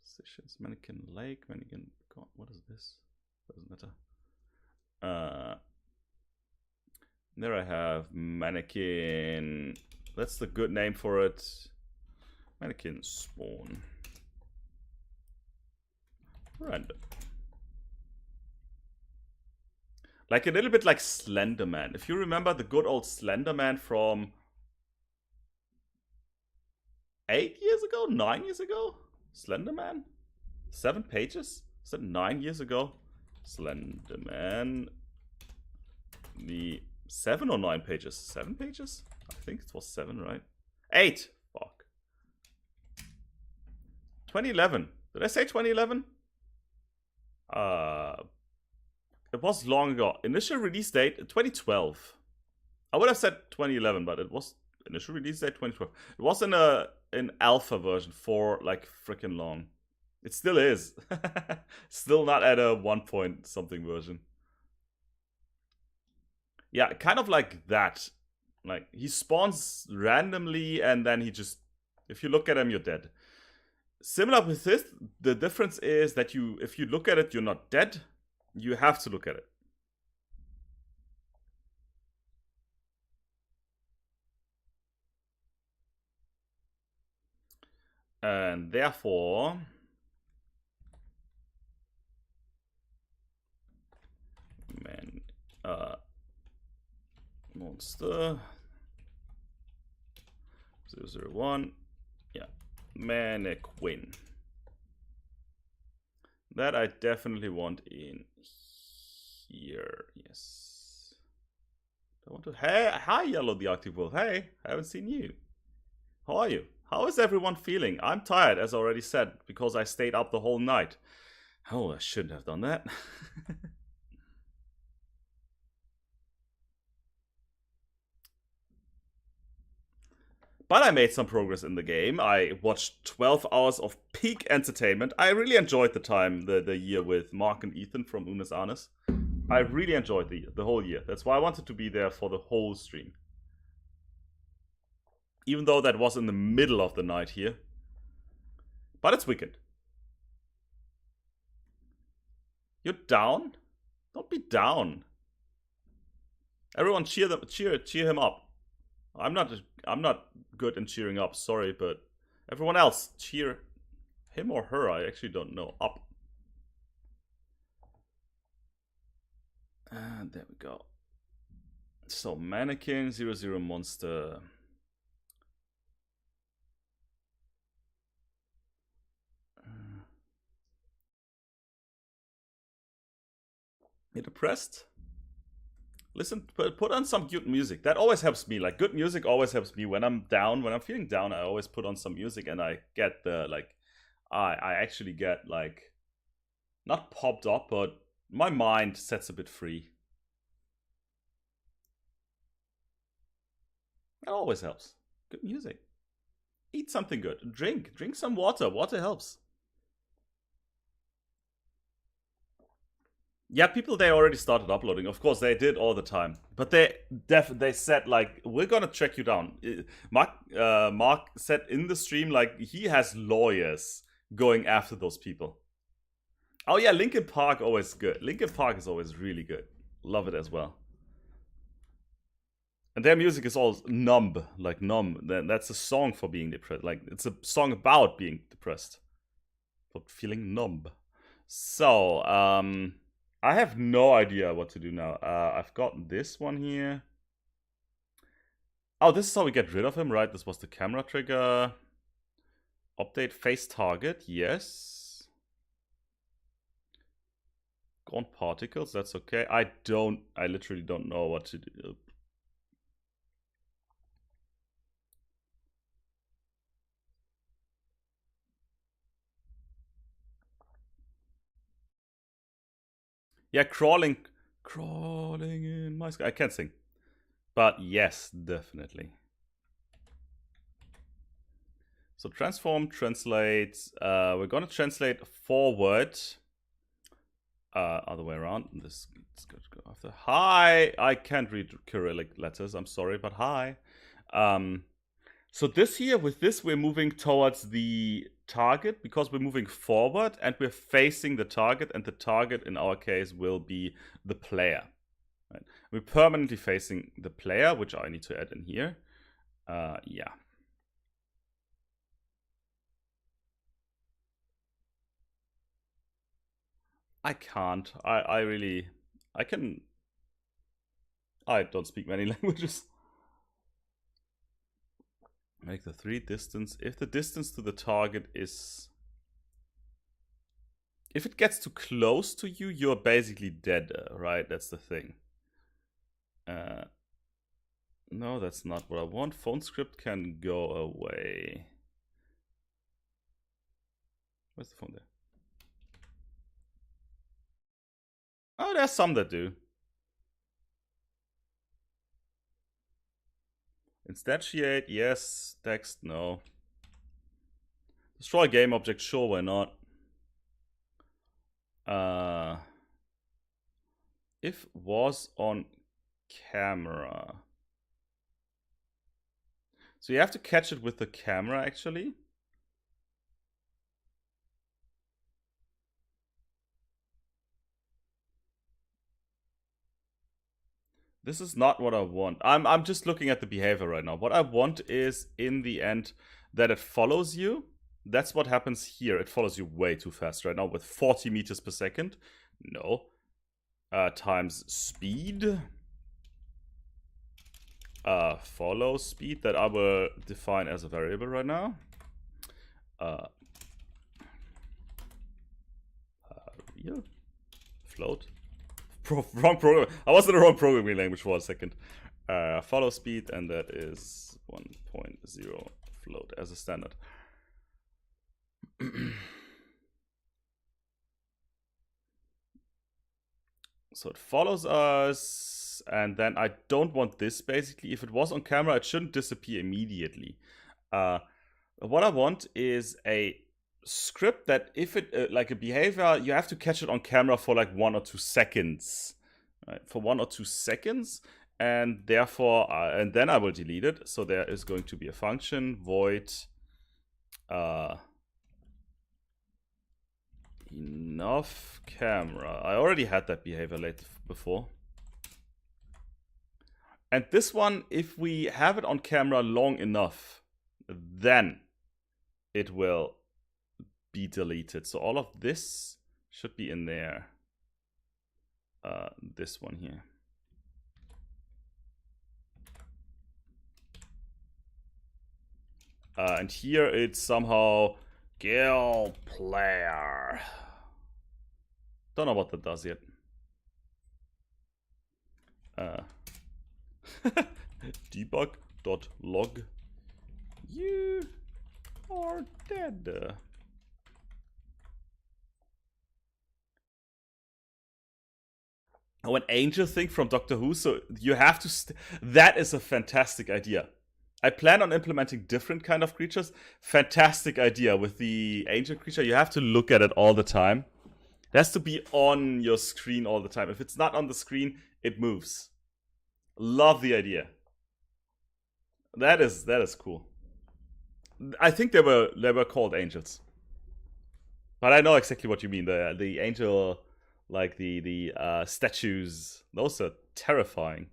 Sessions, mannequin lake, mannequin... God, what is this? Doesn't matter. There I have mannequin... That's the good name for it. Mannequin spawn. Random. Like a little bit like Slenderman. If you remember the good old Slenderman from 8 years ago? 9 years ago? Slenderman? 7 pages? Is that 9 years ago? Slenderman. The 7 or 9 pages? 7 pages? I think it was 7, right? 8! Fuck. 2011. Did I say 2011? It was long ago. Initial release date 2012. I would have said 2011, but it was initial release date 2012. It was in an alpha version for like freaking long. It still is. Still not at a 1 point something version. Yeah, kind of like that. Like he spawns randomly and then he just, if you look at him, you're dead. Similar with this, the difference is that if you look at it, you're not dead. You have to look at it. And therefore, monster 001. Yeah, mannequin. That I definitely want in here. Yes. I want to. Hey, hi, Yellow the Arctic Wolf. Hey, I haven't seen you. How are you? How is everyone feeling? I'm tired, as I already said, because I stayed up the whole night. Oh, I shouldn't have done that. But I made some progress in the game. I watched 12 hours of peak entertainment. I really enjoyed the time, the year with Mark and Ethan from Unis Arnes. I really enjoyed the whole year. That's why I wanted to be there for the whole stream. Even though that was in the middle of the night here. But it's weekend. You're down? Don't be down. Everyone cheer him up. I'm not good in cheering up, sorry, but everyone else cheer Him or her, I actually don't know. Up. And there we go. So mannequin, 00 monster. You depressed? Listen, put on some good music. That always helps me. Like, good music always helps me when I'm down. When I'm feeling down, I always put on some music, and I get the like, I actually get like, not popped up, but my mind sets a bit free. That always helps. Good music. Eat something good. Drink some water. Water helps. Yeah, people, they already started uploading. Of course, they did all the time, but they said like, we're gonna track you down. Mark said in the stream like he has lawyers going after those people. Oh yeah, Linkin Park always good. Linkin Park is always really good. Love it as well. And their music is all numb, like numb. That's a song for being depressed. Like, it's a song about being depressed, for feeling numb. So, I have no idea what to do now. I've got this one here. Oh, this is how we get rid of him, right? This was the camera trigger. Update face target, yes. Gone particles, that's okay. I literally don't know what to do. Yeah, crawling in my sky. I can't sing. But yes, definitely. So transform, translate. We're gonna translate forward. Other way around. This is good to go after. Hi! I can't read Cyrillic letters, I'm sorry, but hi. So this here, with this, we're moving towards the target because we're moving forward and we're facing the target, and the target in our case will be the player. Right? We're permanently facing the player, which I need to add in here. Yeah. I can't. I can. I don't speak many languages. Make the 3 distance. If the distance to the target is... If it gets too close to you, you're basically dead, right? That's the thing. No, that's not what I want. Phone script can go away. Where's the phone there? Oh, there's some that do. Instantiate, yes. Text, no. Destroy game object, sure, why not? If was on camera. So you have to catch it with the camera, actually. This is not what I want. I'm just looking at the behavior right now. What I want is, in the end, that it follows you. That's what happens here. It follows you way too fast right now with 40 meters per second. No. Times speed. Follow speed that I will define as a variable right now. Real float. Wrong program. I was in the wrong programming language for a second. Follow speed, and that is 1.0 float as a standard. So it follows us, and then I don't want this, basically. If it was on camera, it shouldn't disappear immediately. What I want is a script that if it, like a behavior, you have to catch it on camera for like 1 or 2 seconds. Right? For 1 or 2 seconds, and therefore, and then I will delete it. So there is going to be a function, void enough camera. I already had that behavior later before. And this one, if we have it on camera long enough, then it will be deleted. So all of this should be in there. This one here. And here it's somehow Gil player. Don't know what that does yet. Debug.log. You are dead. Oh, an angel thing from Doctor Who. So you have to. That is a fantastic idea. I plan on implementing different kind of creatures. Fantastic idea with the angel creature. You have to look at it all the time. It has to be on your screen all the time. If it's not on the screen, it moves. Love the idea. That is cool. I think they were called angels, but I know exactly what you mean. The angel, like the statues, those are terrifying.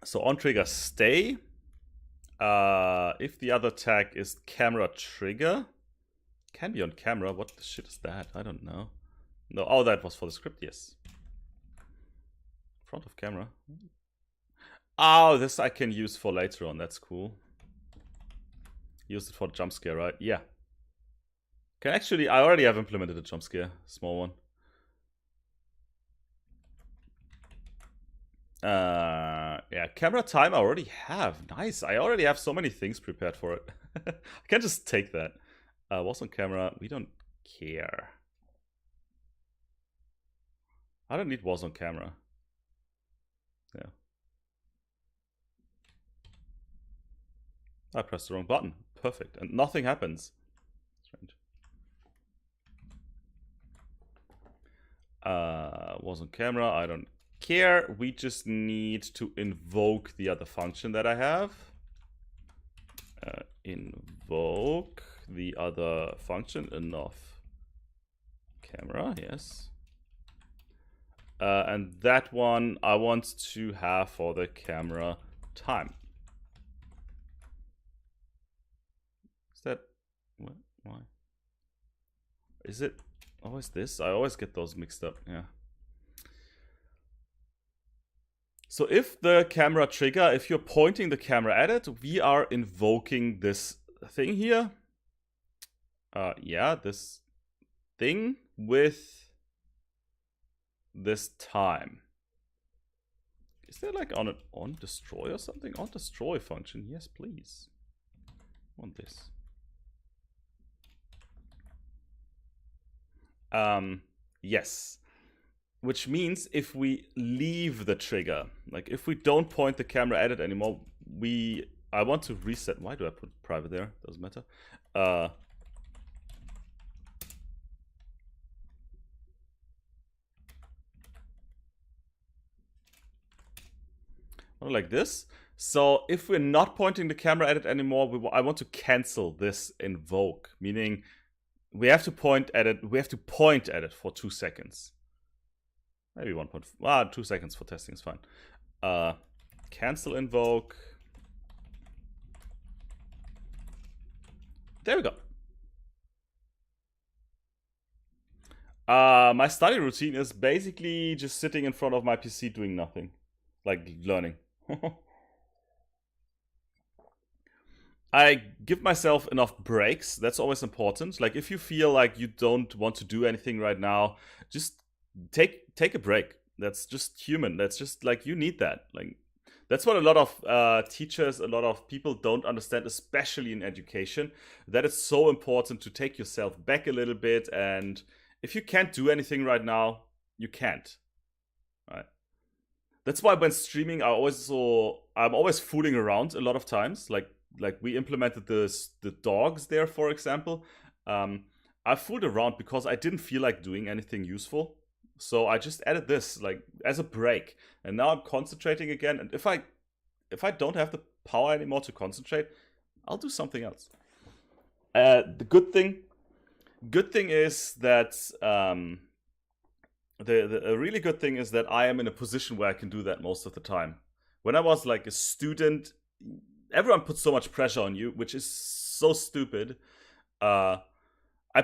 So on trigger stay. If the other tag is camera trigger, can be on camera. What the shit is that? I don't know. No, oh, that was for the script. Yes. Front of camera. Oh, this I can use for later on. That's cool. Use it for jump scare, right? Yeah. Can actually, I already have implemented a jump scare, small one. Yeah, camera time I already have. Nice. I already have so many things prepared for it. I can just take that. Was on camera. We don't care. I don't need was on camera. Yeah. I pressed the wrong button. Perfect. And nothing happens. Strange. Was on camera. I don't care. We just need to invoke the other function that I have. Invoke the other function. Enough. Camera, yes. And that one I want to have for the camera time. Is that what? Why? Is it always this? I always get those mixed up. Yeah. So if the camera trigger, if you're pointing the camera at it, we are invoking this thing here. Yeah, this thing with this time. Is there like on destroy or something? On destroy function? Yes, please. I want this. Yes. Which means if we leave the trigger, like if we don't point the camera at it anymore, I want to reset. Why do I put private there? Doesn't matter. Like this. So if we're not pointing the camera at it anymore, I want to cancel this invoke, meaning we have to point at it. We have to point at it for 2 seconds. Maybe 2 seconds for testing is fine. Cancel invoke. There we go. My study routine is basically just sitting in front of my PC doing nothing. Like learning. I give myself enough breaks. That's always important. Like if you feel like you don't want to do anything right now, just take a break. That's just human. That's just like you need that. Like that's what a lot of teachers, a lot of people don't understand, especially in education, that it's so important to take yourself back a little bit. And if you can't do anything right now, you can't. Right? That's why when streaming, I'm always fooling around a lot of times. Like we implemented the dogs there, for example. I fooled around because I didn't feel like doing anything useful. So I just added this like as a break. And now I'm concentrating again. And if I don't have the power anymore to concentrate, I'll do something else. The good thing is that the really good thing is that I am in a position where I can do that most of the time. When I was like a student everyone puts so much pressure on you, which is so stupid. I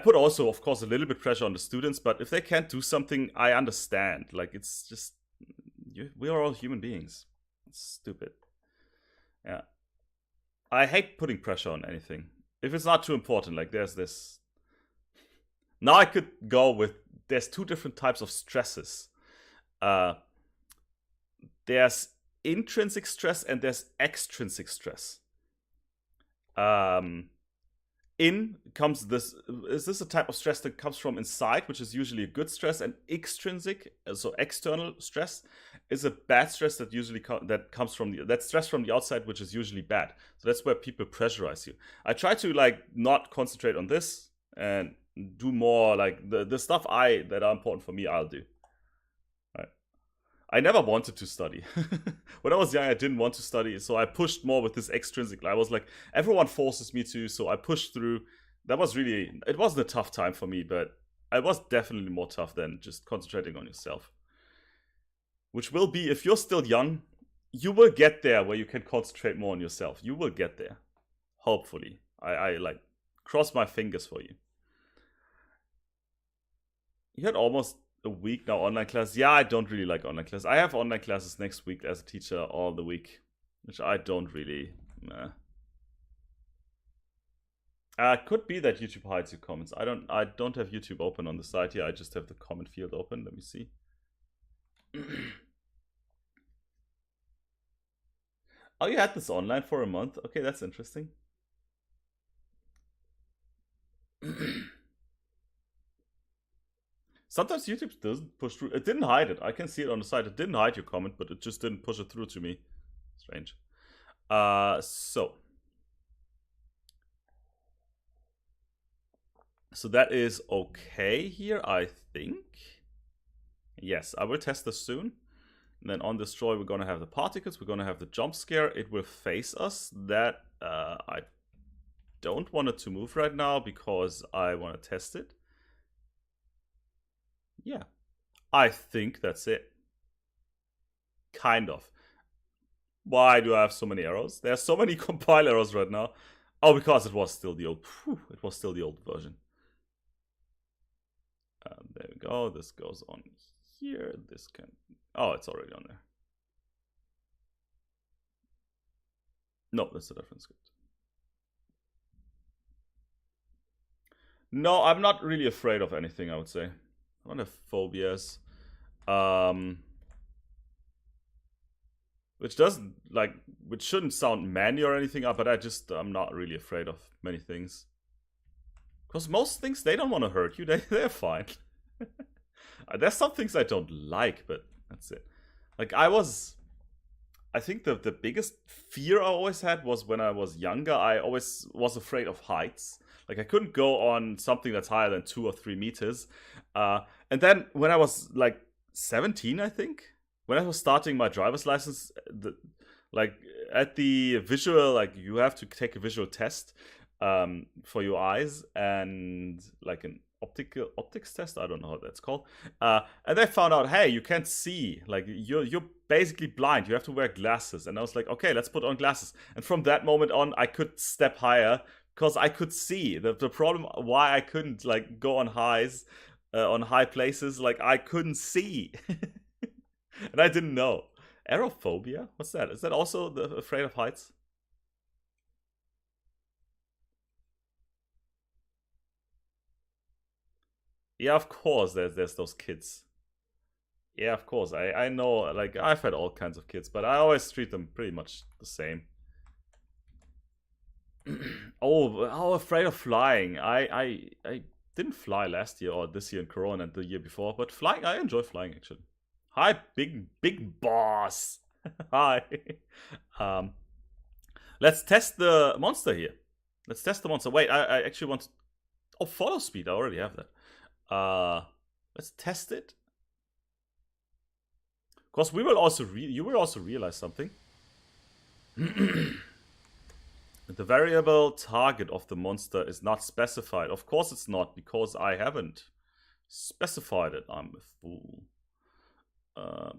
put also, of course, a little bit pressure on the students, but if they can't do something, I understand. Like, it's just, we are all human beings. It's stupid. Yeah. I hate putting pressure on anything. If it's not too important, like there's this. Now I could go with, there's two different types of stresses. There's intrinsic stress and there's extrinsic stress. In comes this, is this a type of stress that comes from inside, which is usually a good stress, and extrinsic, so external stress, is a bad stress that usually that comes from that stress from the outside, which is usually bad. So that's where people pressurize you. I try to like not concentrate on this and do more like the stuff that are important for me. I'll do. I never wanted to study. When I was young, I didn't want to study, so I pushed more with this extrinsic. I was like, everyone forces me to, so I pushed through. That was really, it wasn't a tough time for me, but it was definitely more tough than just concentrating on yourself. Which will be, if you're still young, you will get there where you can concentrate more on yourself. You will get there. Hopefully. I like, cross my fingers for you. You had almost a week now online class. Yeah, I don't really like online class. I have online classes next week as a teacher all the week, which I don't really. Could be that YouTube hides your comments. I don't have YouTube open on the side here. I just have the comment field open. Let me see. Oh, you had this online for a month? Okay, that's interesting. Sometimes YouTube doesn't push through. It didn't hide it. I can see it on the side. It didn't hide your comment, but it just didn't push it through to me. Strange. So that is okay here, I think. Yes, I will test this soon. And then on destroy, we're going to have the particles. We're going to have the jump scare. It will face us. That I don't want it to move right now because I want to test it. Yeah, I think that's it. Kind of. Why do I have so many arrows? There are so many compile errors right now. Oh, because it was still the old. It was still the old version. There we go. This goes on here. This can. Oh, it's already on there. No, that's a different script. No, I'm not really afraid of anything, I would say. I don't have phobias. Which doesn't, like, which shouldn't sound manly or anything, but I'm not really afraid of many things. Because most things, they don't want to hurt you. They're fine. There's some things I don't like, but that's it. Like, I think the biggest fear I always had was when I was younger, I always was afraid of heights. Like, I couldn't go on something that's higher than 2 or 3 meters. And then when I was like 17, I think, when I was starting my driver's license, like at the visual, like you have to take a visual test for your eyes and like an optics test. I don't know how that's called. And they found out, hey, you can't see. Like you're basically blind. You have to wear glasses. And I was like, okay, let's put on glasses. And from that moment on, I could step higher because I could see. The problem why I couldn't like go on highs, on high places, like I couldn't see. And I didn't know. Aerophobia? What's that? Is that also the afraid of heights? Yeah, of course. There's those kids. Yeah, of course. I know. Like I've had all kinds of kids, but I always treat them pretty much the same. Oh, afraid of flying. I didn't fly last year or this year in Corona and the year before, but flying, I enjoy flying actually. Hi, big boss. Hi. Let's test the monster here. Let's test the monster. Wait, I actually want. Oh, follow speed. I already have that. Let's test it. Because we will also you will also realize something. The variable target of the monster is not specified. Of course it's not, because I haven't specified it. I'm a fool.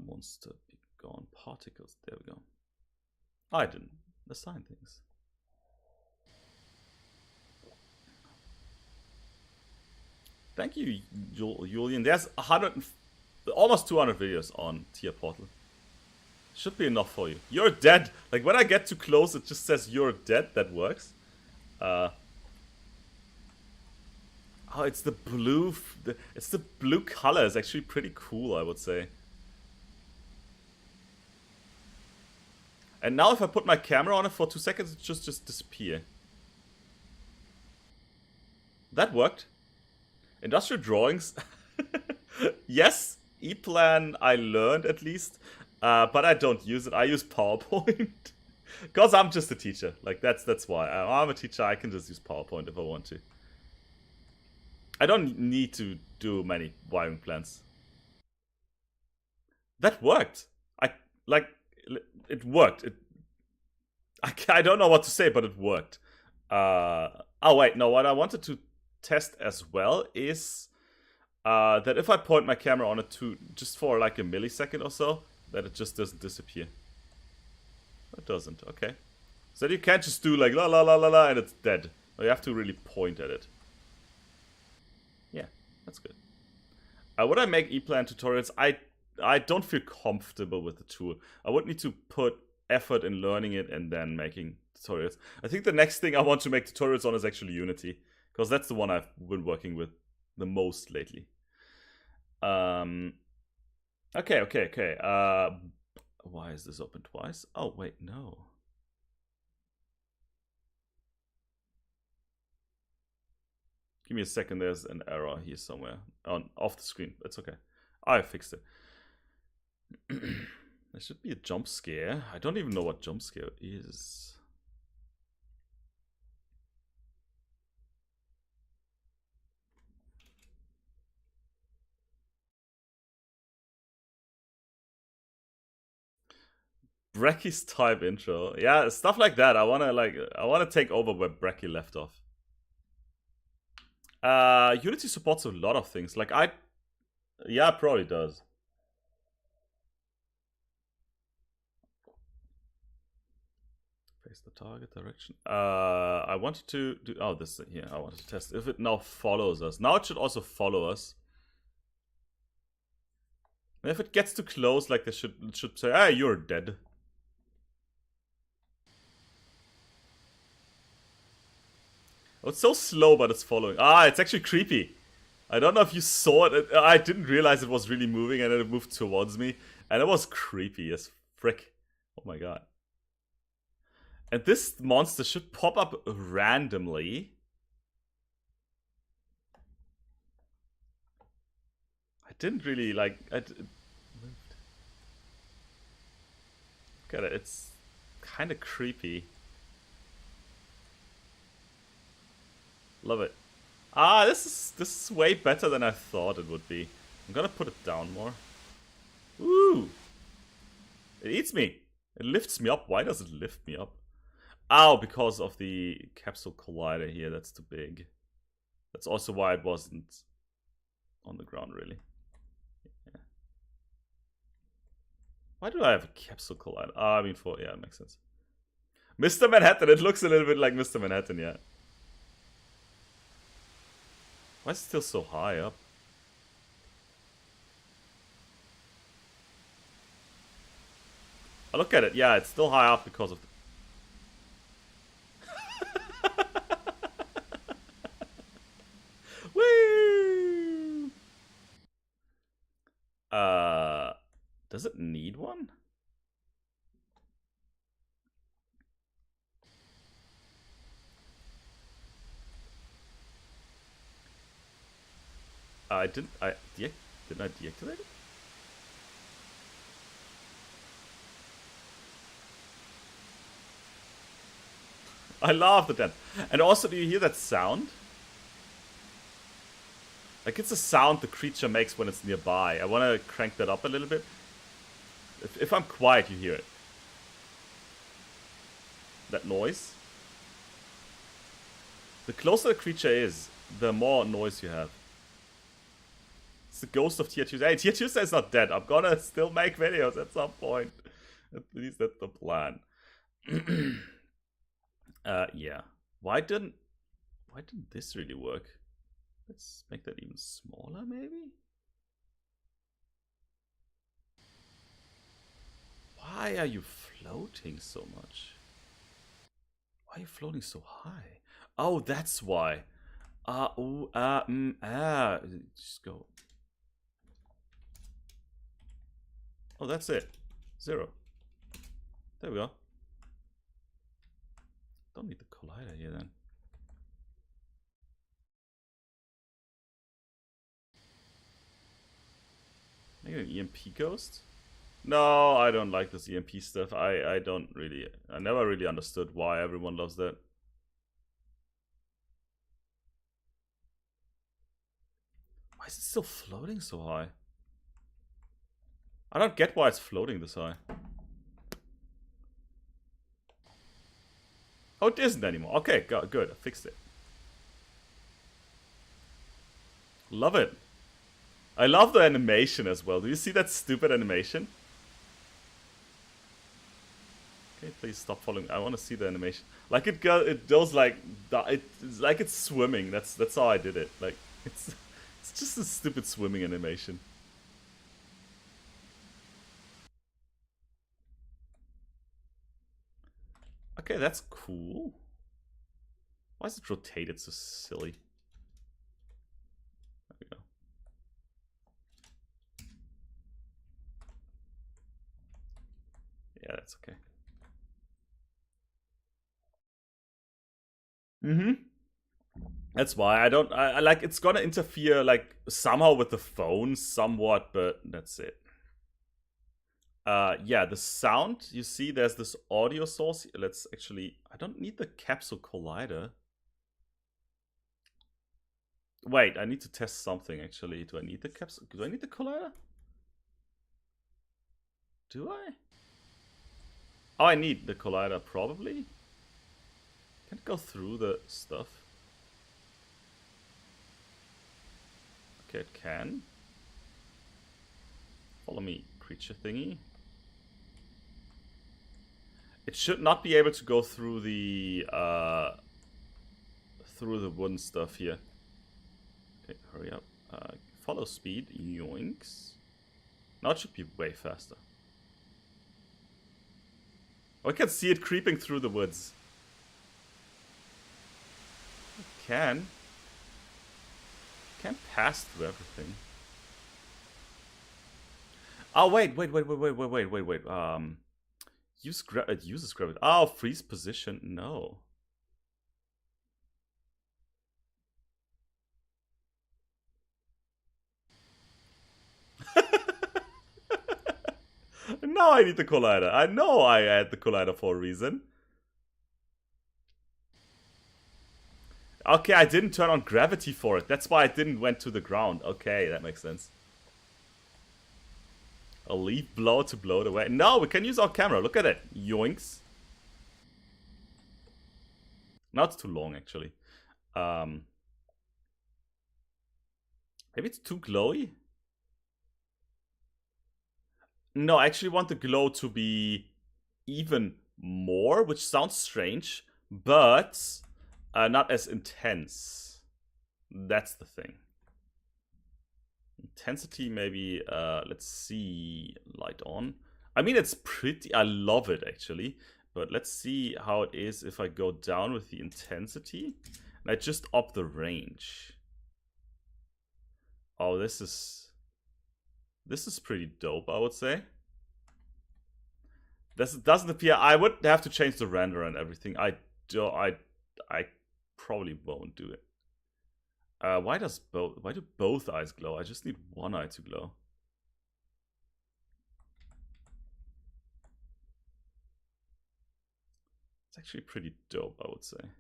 Monster be gone. Particles. There we go. I didn't. assign things. Thank you, Julian. There's almost 200 videos on Tier Portal. Should be enough for you. You're dead. Like when I get too close, it just says you're dead. That works. Oh, it's the blue. It's the blue color. It's actually pretty cool, I would say. And now if I put my camera on it for 2 seconds, it just disappear. That worked. Industrial drawings. Yes, ePlan I learned at least. But I don't use it. I use PowerPoint. Because I'm just a teacher. Like, that's why. I'm a teacher. I can just use PowerPoint if I want to. I don't need to do many wiring plans. That worked. It worked. I don't know what to say, but it worked. Oh, wait. No, what I wanted to test as well is that if I point my camera on it just for like a millisecond or so, that it just doesn't disappear. It doesn't. Okay. So you can't just do like la la la la la and it's dead. You have to really point at it. Yeah, that's good. Would I make ePlan tutorials? I don't feel comfortable with the tool. I would need to put effort in learning it and then making tutorials. I think the next thing I want to make tutorials on is actually Unity, because that's the one I've been working with the most lately. Okay. Why is this open twice? Oh, wait, no. Give me a second, there's an error here somewhere. Off the screen, it's okay. I fixed it. There should be a jump scare. I don't even know what jump scare is. Brecky's type intro. Yeah, stuff like that. I wanna take over where Brecky left off. Unity supports a lot of things. Like yeah, it probably does. Face the target direction. I wanted to do this thing here. I wanted to test if it now follows us. Now it should also follow us. And if it gets too close, like it should say, "Ah, you're dead." Oh, it's so slow, but it's following. Ah, it's actually creepy. I don't know if you saw it. I didn't realize it was really moving, and then it moved towards me. And it was creepy as frick. Oh my god. And this monster should pop up randomly. I didn't really like... Look at it. It's kind of creepy. Love it. Ah, this is way better than I thought it would be. I'm gonna put it down more. Woo! It eats me. It lifts me up. Why does it lift me up? Oh, because of the capsule collider here. That's too big. That's also why it wasn't on the ground, really. Yeah. Why do I have a capsule collider? Ah, I mean, yeah, it makes sense. Mr. Manhattan. It looks a little bit like Mr. Manhattan, yeah. Why is it still so high up? Oh, look at it. Yeah, it's still high up because of... Woo! Does it need one? Didn't I deactivate it? I love the dent. And also, do you hear that sound? Like, it's a sound the creature makes when it's nearby. I want to crank that up a little bit. If I'm quiet, you hear it. That noise. The closer the creature is, the more noise you have. It's the ghost of Tier Tuesday. Hey, Tier Tuesday is not dead. I'm gonna still make videos at some point. At least that's the plan. Yeah. Why didn't this really work? Let's make that even smaller, maybe? Why are you floating so much? Why are you floating so high? Oh, that's why. Just go. Oh, that's it. 0. There we go. Don't need the collider here then. Maybe an EMP ghost? No, I don't like this EMP stuff. I never really understood why everyone loves that. Why is it still floating so high? I don't get why it's floating this high. Oh, it isn't anymore. Okay, good. I fixed it. Love it. I love the animation as well. Do you see that stupid animation? Okay, please stop following. I want to see the animation. Like it goes like it's like it's swimming. That's how I did it. Like it's just a stupid swimming animation. Okay, that's cool. Why is it rotated so silly? There we go. Yeah, that's okay. Mm-hmm. That's why I like it's gonna interfere like somehow with the phone somewhat, but that's it. Yeah, the sound, you see there's this audio source. Let's actually, I don't need the capsule collider. Wait, I need to test something actually. Do I need the capsule? Do I need the collider? Do I? Oh, I need the collider probably. Can it go through the stuff? Okay, it can. Follow me, creature thingy. It should not be able to go through the wooden stuff here. Okay, hurry up. Follow speed, yoinks. Now it should be way faster. Oh, I can see it creeping through the woods. It can pass through everything. Oh wait. It uses gravity. Oh, freeze position. No. Now I need the collider. I know I had the collider for a reason. Okay, I didn't turn on gravity for it. That's why it didn't went to the ground. Okay, that makes sense. A leaf blow to blow it away. No, we can use our camera. Look at it. Yoinks. Now it's too long, actually. Maybe it's too glowy? No, I actually want the glow to be even more, which sounds strange, but not as intense. That's the thing. Intensity, maybe, let's see, light on. I mean, it's pretty, I love it actually, but let's see how it is if I go down with the intensity and I just up the range. Oh, this is pretty dope, I would say. This doesn't appear. I would have to change the render and everything. I probably won't do it. Why do both eyes glow? I just need one eye to glow. It's actually pretty dope, I would say.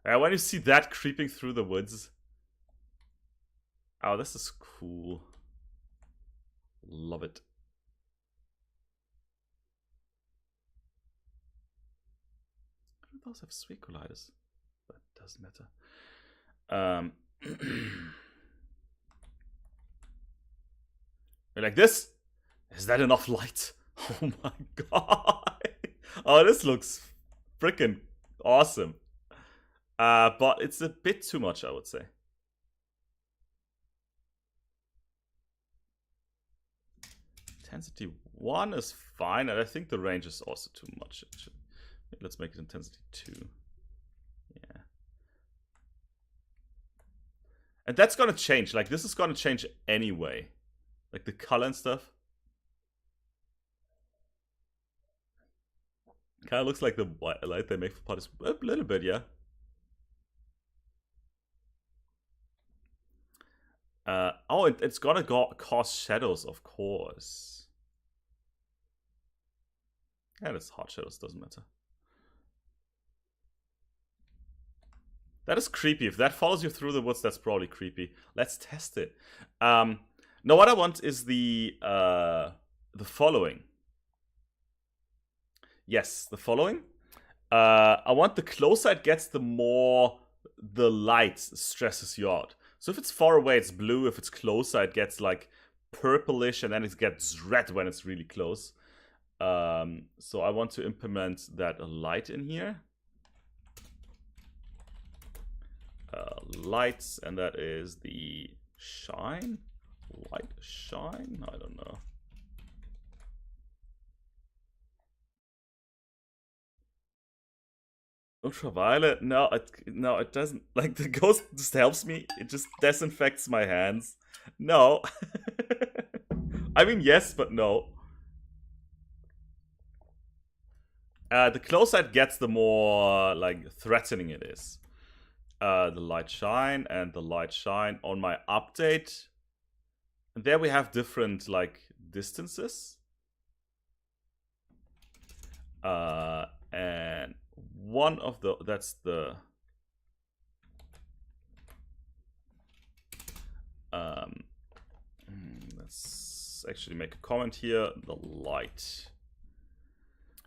When you see that creeping through the woods. Oh, this is cool. Love it. Those have sweet colliders, but it doesn't matter. You're like this? Is that enough light? Oh my god! Oh, this looks freaking Awesome. But it's a bit too much, I would say. Intensity 1 is fine, and I think the range is also too much, actually. Let's make it intensity 2. Yeah. And that's gonna change. Like, this is gonna change anyway. Like, the color and stuff. Kind of looks like the white light they make for parties. A little bit, yeah. Oh, it's gonna cause shadows, of course. Yeah, it's hot shadows, doesn't matter. That is creepy. If that follows you through the woods, that's probably creepy. Let's test it. No, what I want is the following. Yes, the following. I want the closer it gets, the more the light stresses you out. So if it's far away, it's blue. If it's closer, it gets like purplish, and then it gets red when it's really close. So I want to implement that light in here. Lights, and that is the shine. Light shine? I don't know. Ultraviolet? No, it doesn't. Like, the ghost just helps me. It just disinfects my hands. No. I mean, yes, but no. The closer it gets, the more, like, threatening it is. The light shine and the light shine on my update. And there we have different, like, distances. And one of the, that's the let's actually make a comment here. The light,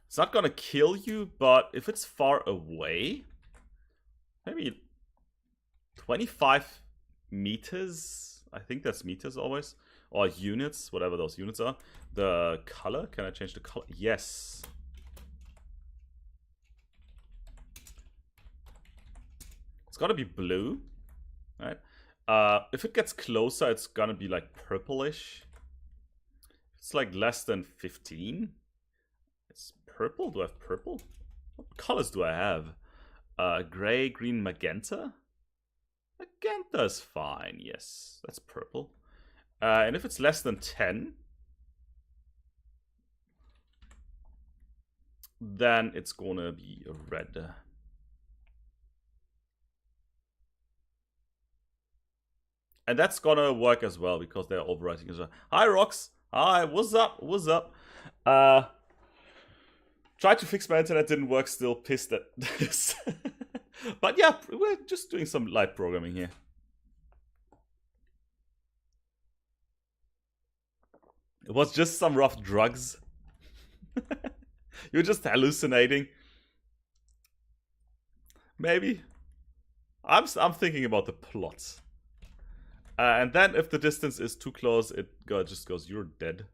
it's not gonna kill you, but if it's far away, maybe 25 meters, I think that's meters always, or units, whatever those units are. The color, can I change the color? Yes. It's gotta be blue, right? If it gets closer, it's gonna be like purplish. It's like less than 15. It's purple. Do I have purple? What colors do I have? Gray, green, magenta. Magenta's fine. Yes, that's purple. And if it's less than 10, then it's gonna be red. And that's gonna work as well because they're overwriting as well. Hi, Rox. Hi, what's up? What's up? Tried to fix my internet, didn't work. Still pissed at this. But yeah, we're just doing some light programming here. It was just some rough drugs. You're just hallucinating. Maybe. I'm thinking about the plot. And then if the distance is too close, it just goes, you're dead.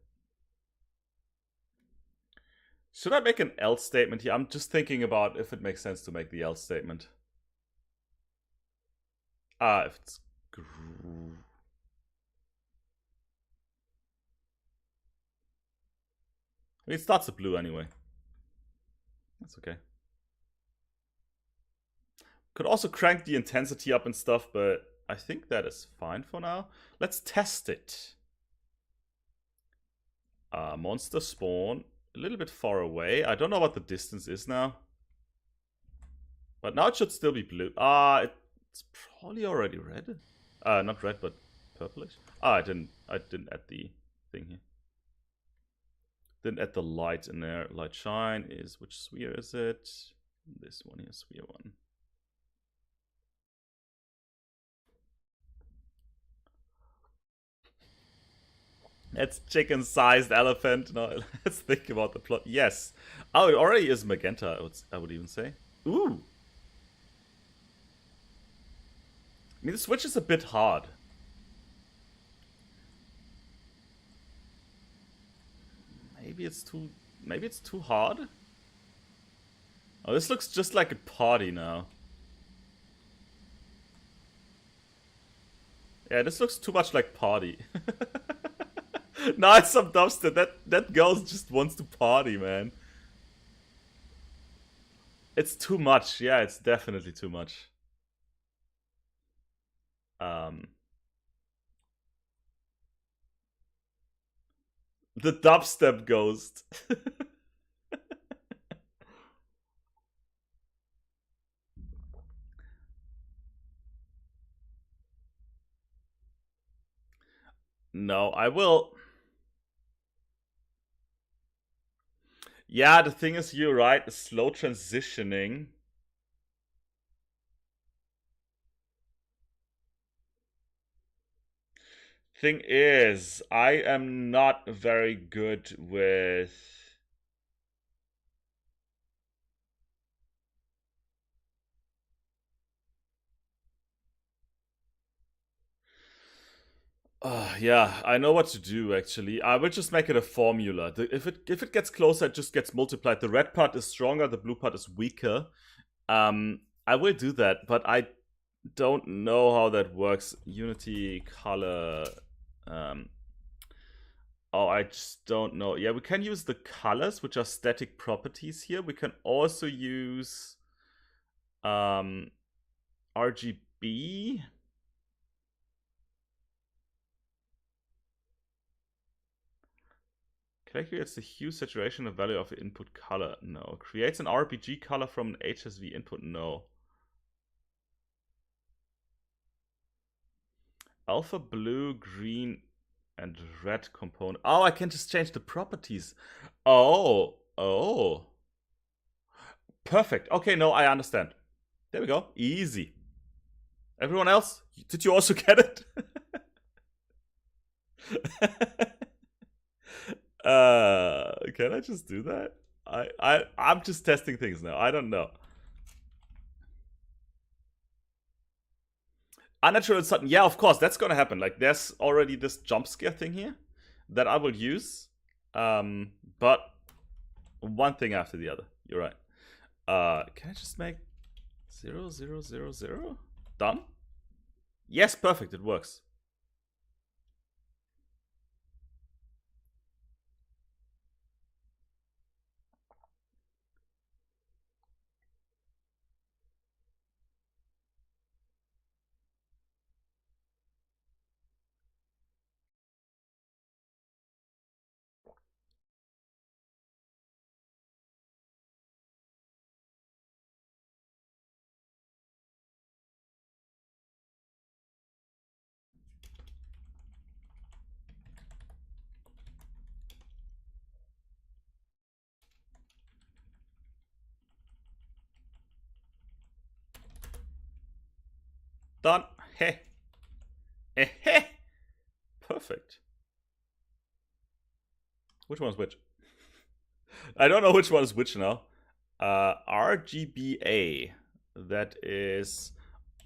Should I make an else statement here? I'm just thinking about if it makes sense to make the else statement. If it's... It starts with blue anyway. That's okay. Could also crank the intensity up and stuff, but I think that is fine for now. Let's test it. Monster spawn. A little bit far away. I don't know what the distance is now. But now it should still be blue. It's probably already red. Not red, but purplish. I didn't add the thing here. Didn't add the light in there. Light shine is, which sphere is it? This one here, sphere 1. That's chicken-sized elephant. No, let's think about the plot. Yes. Oh, it already is magenta, I would even say. Ooh. I mean, the switch is a bit hard. Maybe it's too hard? Oh, this looks just like a party now. Yeah, this looks too much like party. Now it's some dubstep. That girl just wants to party, man. It's too much. Yeah, it's definitely too much. The dubstep ghost. No, I will. Yeah, the thing is, you're right. Slow transitioning. Thing is, I am not very good with. Yeah, I know what to do actually. I will just make it a formula. If it gets closer, it just gets multiplied. The red part is stronger, the blue part is weaker. I will do that, but I don't know how that works. Unity color. Oh, I just don't know. Yeah, we can use the colors, which are static properties here. We can also use RGB. Calculates the hue, saturation, and value of the input color. No. Creates an RGB color from an HSV input. No. Alpha, blue, green, and red component. Oh, I can just change the properties. Oh. Perfect. Okay, no, I understand. There we go. Easy. Everyone else, did you also get it? Can I just do that? I'm just testing things now. I don't know. Unnatural sudden. Yeah, of course, that's gonna happen. Like, there's already this jump scare thing here that I will use. But one thing after the other. You're right. Can I just make 0, 0, 0, 0? Done? Yes, perfect. It works. Done. Heh. Heh. Perfect. Which one's which? I don't know which one is which now. RGBA. That is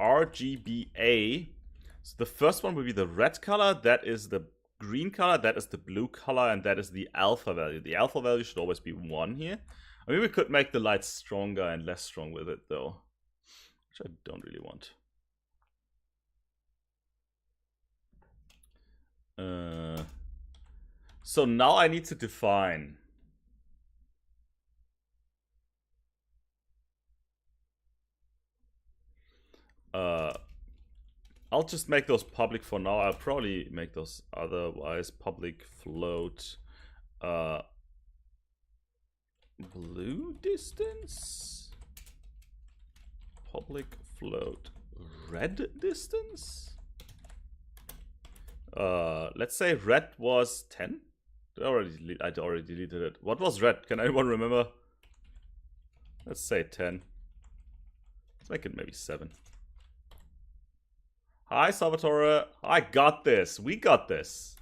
RGBA. So the first one will be the red color. That is the green color. That is the blue color. And that is the alpha value. The alpha value should always be 1 here. I mean, we could make the lights stronger and less strong with it, though. Which I don't really want. So now I need to define. I'll just make those public for now. I'll probably make those otherwise public float. Blue distance. Public float red distance. Let's say red was 10. I already deleted it. What was red? Can anyone remember? Let's say 10. Let's make it maybe 7. Hi, Salvatore. I got this. We got this.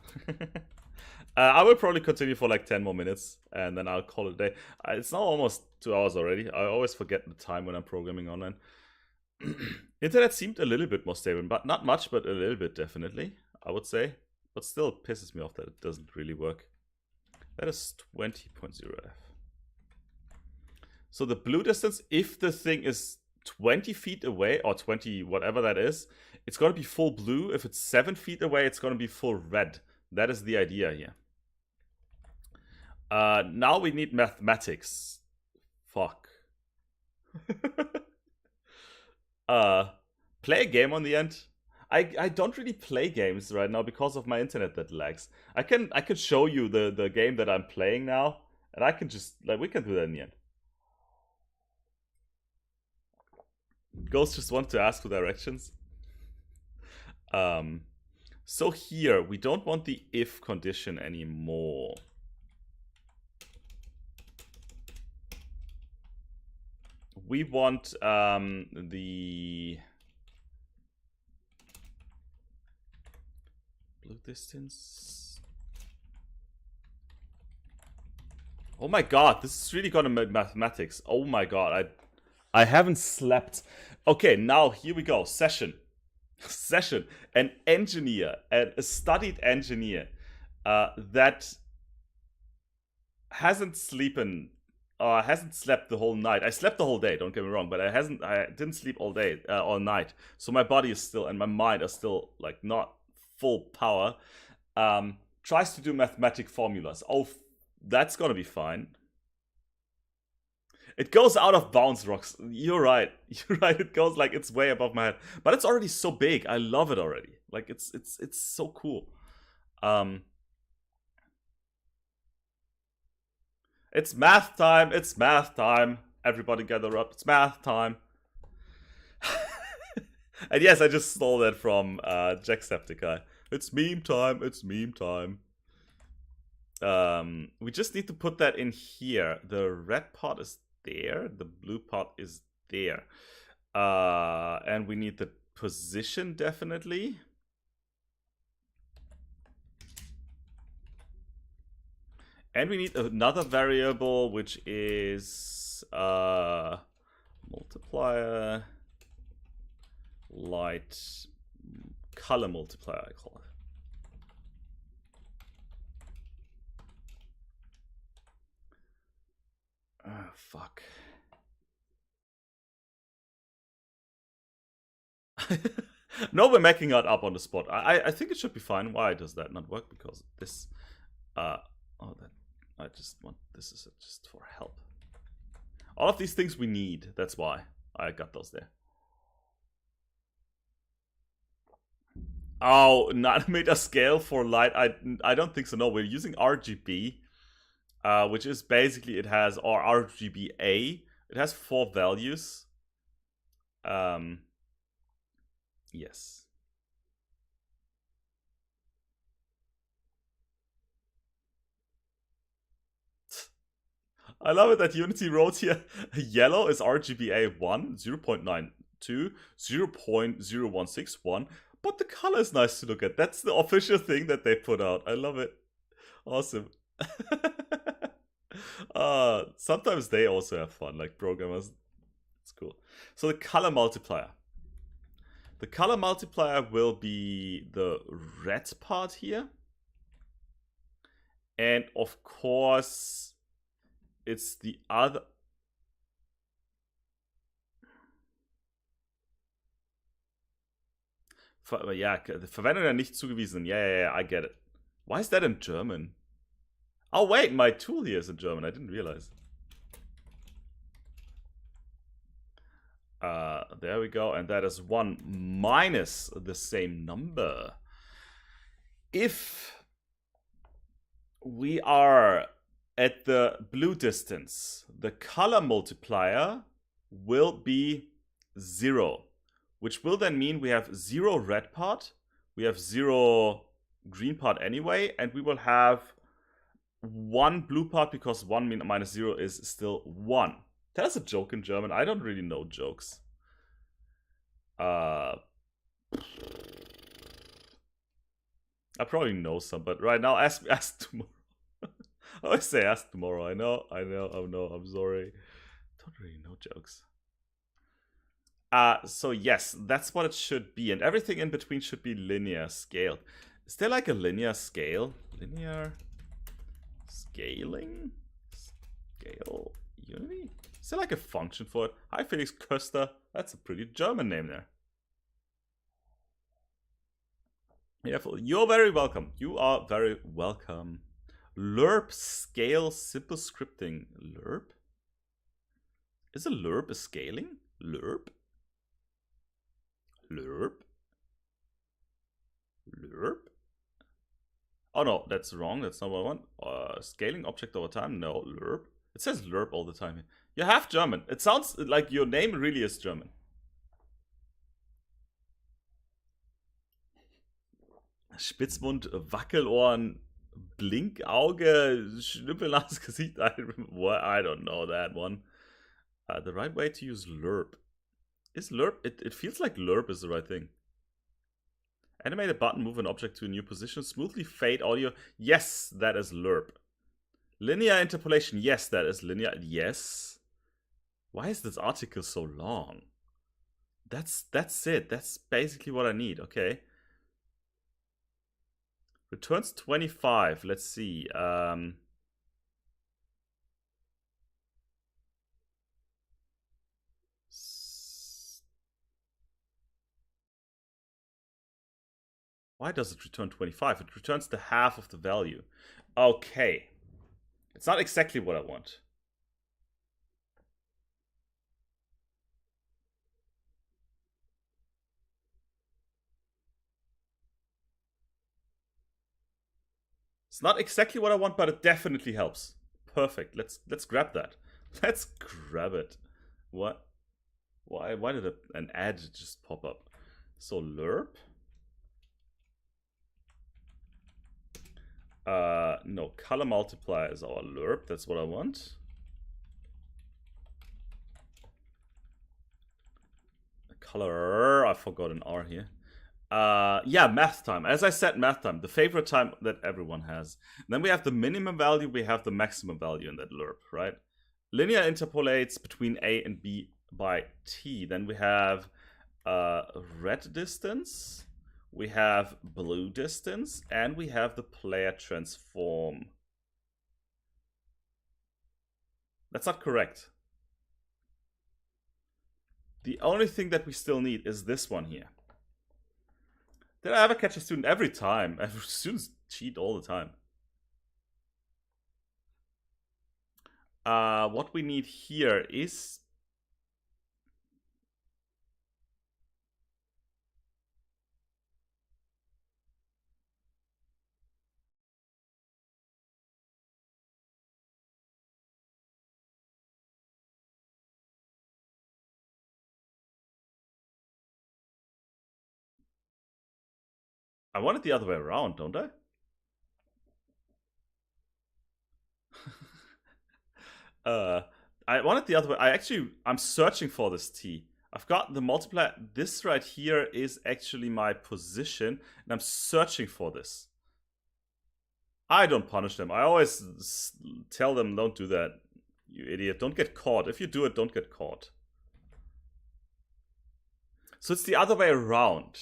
I will probably continue for like 10 more minutes, and then I'll call it a day. It's now almost 2 hours already. I always forget the time when I'm programming online. Internet seemed a little bit more stable, but not much, but a little bit definitely, I would say. But still pisses me off that it doesn't really work. That is 20.0f. So the blue distance, if the thing is 20 feet away, or 20, whatever that is, it's going to be full blue. If it's 7 feet away, it's going to be full red. That is the idea here. Now we need mathematics. Fuck. Play a game on the end. I don't really play games right now because of my internet that lags. I can show you the game that I'm playing now, and I can just we can do that in the end. Ghost just wanted to ask for directions. So here we don't want the if condition anymore. We want the blue distance. Oh my god, this is really gonna make mathematics. Oh my god, I haven't slept. Okay, now here we go. Session. An engineer, a studied engineer that hasn't slept the whole night. I slept the whole day, don't get me wrong, but I didn't sleep all day, all night. So my body is still, and my mind are still not full power. Tries to do mathematic formulas. Oh, that's gonna be fine. It goes out of bounds, Rox. You're right. It goes it's way above my head, but it's already so big. I love it already. It's so cool. It's math time. It's math time. Everybody gather up. It's math time. And yes, I just stole that from Jacksepticeye. It's meme time. It's meme time. We just need to put that in here. The red part is there. The blue part is there. And we need the position definitely. And we need another variable, which is multiplier, light, color multiplier, I call it. Fuck. No, we're making it up on the spot. I think it should be fine. Why does that not work? Because this I just want this is just for help. All of these things we need. That's why I got those there. Oh, nanometer scale for light. I don't think so. No, we're using RGB, which is basically it has RGBA. It has 4 values. Yes. I love it that Unity wrote here yellow is RGBA 1, 0.92, 0.0161, but the color is nice to look at. That's the official thing that they put out. I love it. Awesome. Sometimes they also have fun, like programmers. It's cool. So the color multiplier. The color multiplier will be the red part here. And of course, it's the other. Ja, Verwendung ja nicht zugewiesen. Yeah, I get it. Why is that in German? Oh wait, my tool here is in German. I didn't realize. There we go, and that is 1 minus the same number. If we are at the blue distance, the color multiplier will be 0, which will then mean we have 0 red part, we have 0 green part anyway, and we will have 1 blue part because 1 minus 0 is still 1. That is a joke in German. I don't really know jokes. I probably know some, but right now ask tomorrow. I always say ask tomorrow. I know, I'm sorry. Don't really know jokes. So yes, that's what it should be. And everything in between should be linear scaled. Is there a linear scale? Linear scaling? Scale Unity? Is there like a function for it? Hi, Felix Köster. That's a pretty German name there. Yeah, you're very welcome. You are very welcome. Lerp scale simple scripting. Lerp? Is a lerp a scaling? Lerp? Lerp? Lerp? Oh no, that's wrong. That's not what I want. Scaling object over time? No, lerp. It says lerp all the time. You're half German. It sounds like your name really is German. Spitzmund, Wackelohren, Blinkauge, Schnüppelnasgesicht. I don't know that one. The right way to use lerp. Is lerp? It feels like lerp is the right thing. Animate a button, move an object to a new position, smoothly fade audio. Yes, that is lerp. Linear interpolation. Yes, that is linear. Yes. Why is this article so long? That's it. That's basically what I need. Okay. Returns 25. Let's see. Why does it return 25? It returns the half of the value. Okay. It's not exactly what I want. It's not exactly what I want, but it definitely helps. Perfect. Let's grab that. Let's grab it. What? Why did an ad just pop up? So lerp. No, color multiplier is our lerp. That's what I want. Color. I forgot an R here. Yeah, math time. As I said, math time, the favorite time that everyone has. Then we have the minimum value, we have the maximum value in that lerp, right? Linear interpolates between A and B by T. Then we have red distance, we have blue distance, and we have the player transform. That's not correct. The only thing that we still need is this one here. Did I ever catch a student? Every time. Students cheat all the time. What we need here is... I want it the other way around, don't I? I want it the other way. I'm searching for this T. I've got the multiplier. This right here is actually my position, and I'm searching for this. I don't punish them. I always tell them, don't do that, you idiot. Don't get caught. If you do it, don't get caught. So it's the other way around.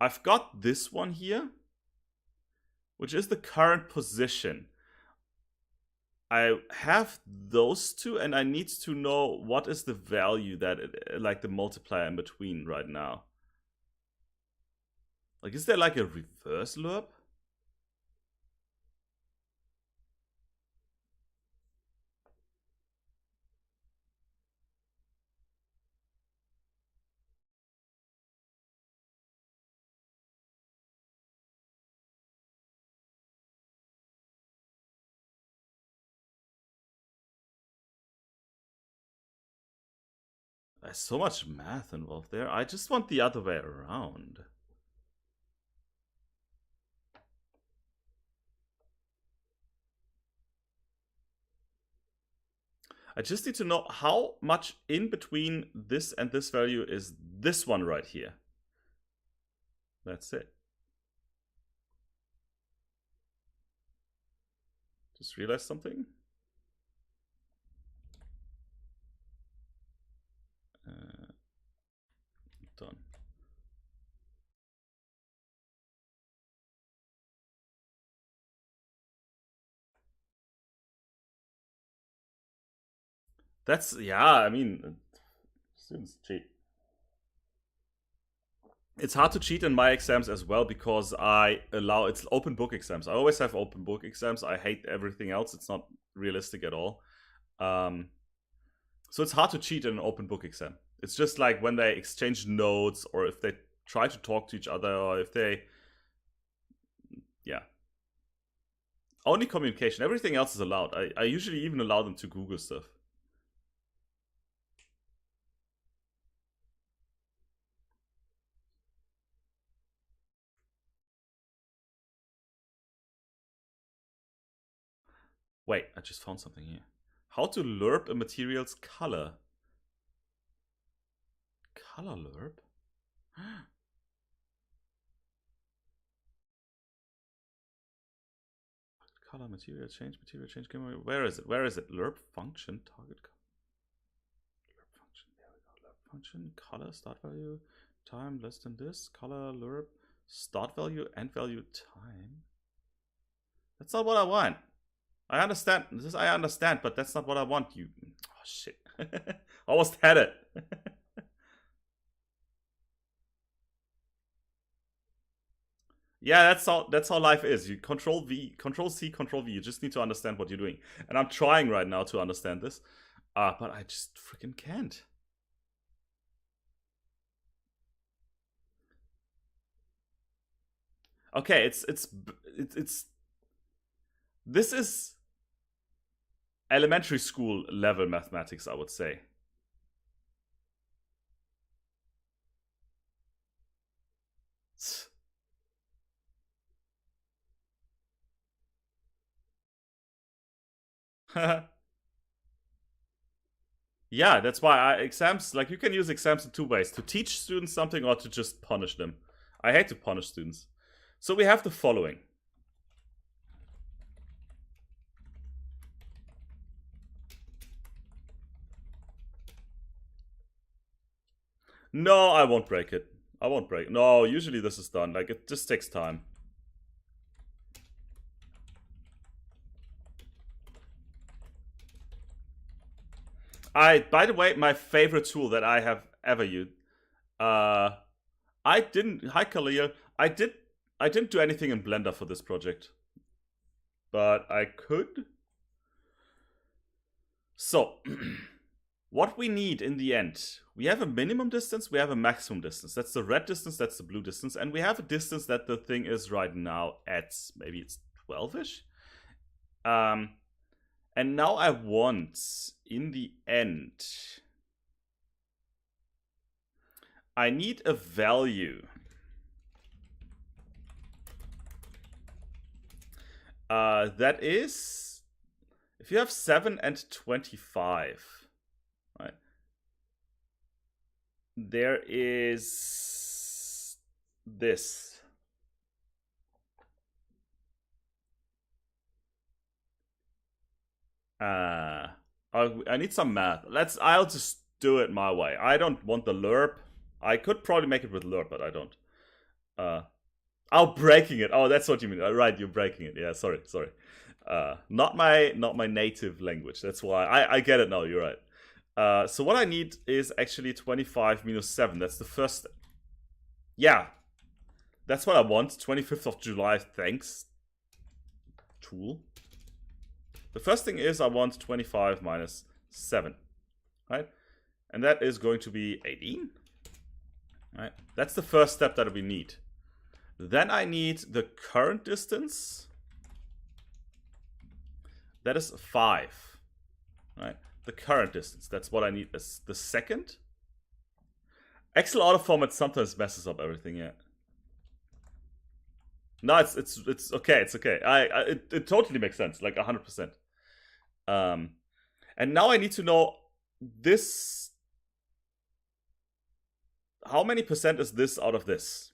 I've got this one here, which is the current position. I have those two, and I need to know what is the value that like the multiplier in between right now. Like, is there like a reverse lerp? There's so much math involved there. I just want the other way around. I just need to know how much in between this and this value is this one right here. That's it. Just realized something. Done. That's, yeah, I mean, students cheat. It's hard to cheat in my exams as well because I allow it's open book exams. I always have open book exams. I hate everything else. It's not realistic at all. Um, so it's hard to cheat in an open book exam. It's just like when they exchange notes or if they try to talk to each other or if they, yeah, only communication. Everything else is allowed. I usually even allow them to Google stuff. Wait, I just found something here. How to lerp a material's color. Color lerp? Color, material change, camera. Where is it? Where is it? Lerp function, target lerp function. There we go. Lerp function, color, start value, time less than this. Color, lerp, start value, end value, time. That's not what I want. I understand. This I understand, but that's not what I want. You. Oh shit. Almost had it. Yeah, that's how life is. You control V, control C, control V. You just need to understand what you're doing. And I'm trying right now to understand this. But I just freaking can't. Okay, it's this is elementary school level mathematics, I would say. Yeah, that's why exams, like you can use exams in two ways: to teach students something or to just punish them. I hate to punish students. So we have the following. No, I won't break it. I won't break it. No, usually this is done. Like, it just takes time. By the way, my favorite tool that I have ever used. Uh, I didn't. Hi, Khalil. I didn't do anything in Blender for this project, but I could. So, what we need in the end, we have a minimum distance, we have a maximum distance. That's the red distance, that's the blue distance, and we have a distance that the thing is right now at maybe it's 12ish. And now I want in the end, I need a value. That is, if you have 7 and 25, right? There is this. I need some math. I'll just do it my way. I don't want the lerp. I could probably make it with lerp, but I don't. Oh, breaking it. Oh, that's what you mean. Right, you're breaking it. Yeah, sorry. Not my native language. That's why I get it now. You're right. So what I need is actually 25 minus 7. That's the first. Yeah, that's what I want. 25th of July. Thanks, tool. The first thing is I want 25 minus 7, right? And that is going to be 18. Right? That's the first step that we need. Then I need the current distance. That is 5. Right? The current distance. That's what I need as the second. Excel auto format sometimes messes up everything, yeah. No, it's okay. It's okay. It totally makes sense, like 100%. And now I need to know this. How many percent is this out of this?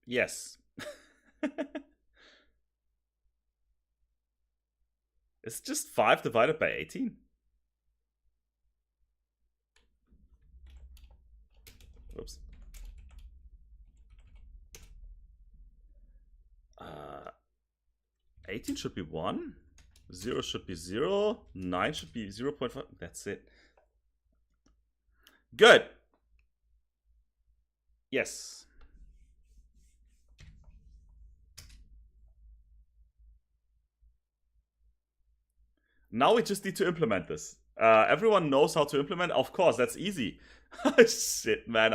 Yes. It's just 5 divided by 18. Oops. 18 should be 1. 0 should be 0. 9 should be 0.5. That's it. Good. Yes. Now we just need to implement this. Everyone knows how to implement. Of course, that's easy. Shit, man.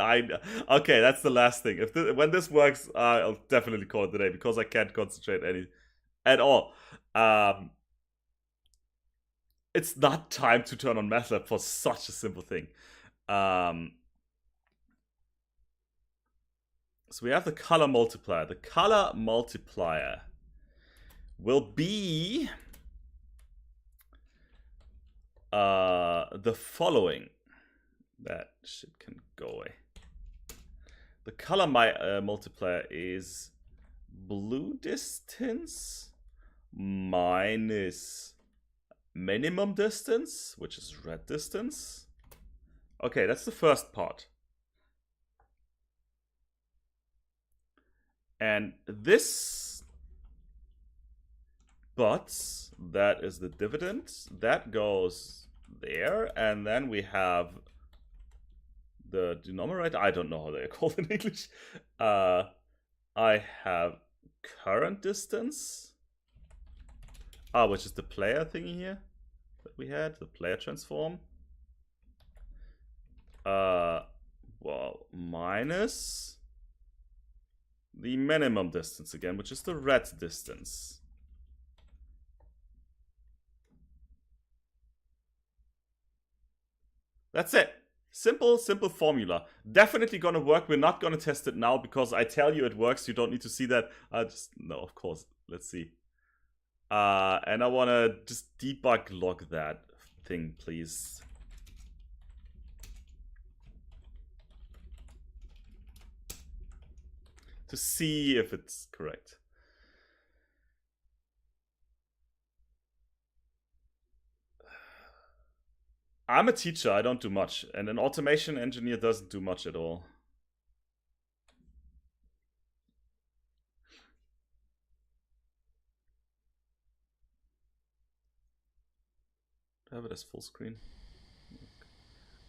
Okay, that's the last thing. When this works, I'll definitely call it today because I can't concentrate at all. It's not time to turn on MATLAB for such a simple thing. So we have the color multiplier. The color multiplier will be the following. That shit can go away. The color multiplier is blue distance minus minimum distance, which is red distance. Okay, that's the first part. And this, but that is the dividend. That goes there. And then we have the denominator. I don't know how they're called in English. I have current distance. Which is the player thingy here that we had, the player transform. Well, minus the minimum distance again, which is the red distance. That's it. Simple formula. Definitely gonna work. We're not gonna test it now because I tell you it works. You don't need to see that. No, of course. Let's see. And I wanna just debug log that thing, please. To see if it's correct. I'm a teacher, I don't do much. And an automation engineer doesn't do much at all. Do I have it as full screen?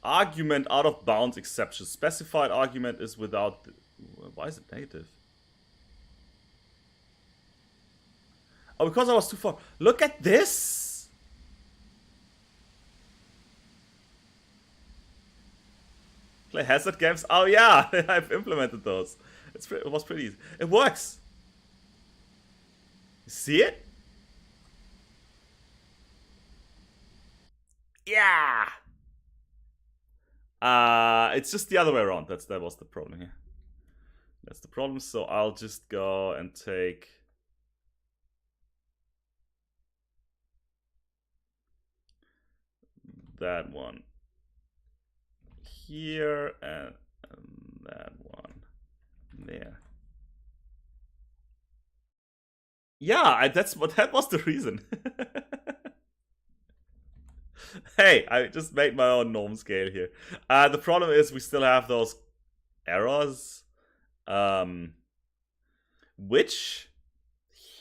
Argument out of bounds exception. Specified argument is without... Why is it negative? Oh, because I was too far. Look at this! Play hazard games? Oh yeah, I've implemented those. It was pretty easy. It works! You see it? Yeah! It's just the other way around. That was the problem here. That's the problem, so I'll just go and take... that one here and that one there. Yeah, that was the reason. Hey, I just made my own norm scale here. The problem is we still have those errors. Which,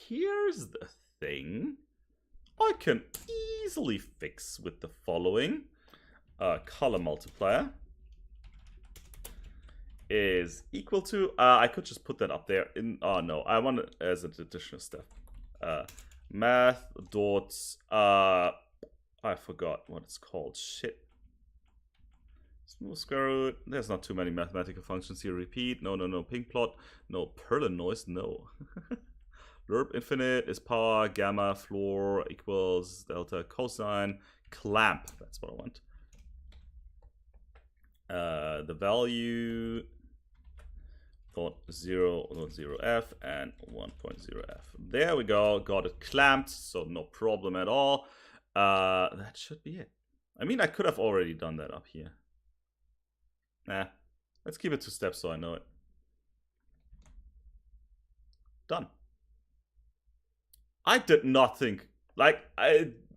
here's the thing. I can easily fix with the following. Color multiplier is equal to... I could just put that up there. Oh no, I want it as an additional step. Math dot... I forgot what it's called. Shit. Smooth square root. There's not too many mathematical functions here. Repeat. No. Ping plot. No. Perlin noise. No. Lerp infinite is power. Gamma floor equals delta cosine. Clamp. That's what I want. The value dot 0.0f and 1.0f. There we go. Got it clamped. So no problem at all. That should be it. I mean, I could have already done that up here. Nah, let's keep it 2 steps so I know it. Done. I did not think, like,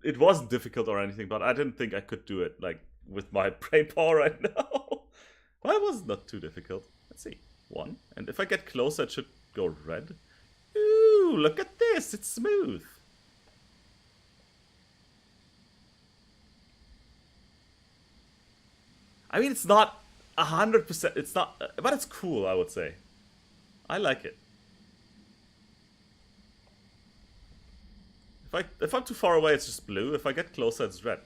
it wasn't difficult or anything, but I didn't think I could do it like with my brain power right now. Well, it was not too difficult. Let's see. 1. And if I get closer, it should go red. Ooh, look at this. It's smooth. I mean, it's not 100%. It's not, but it's cool, I would say. I like it. If I'm too far away, it's just blue. If I get closer, it's red.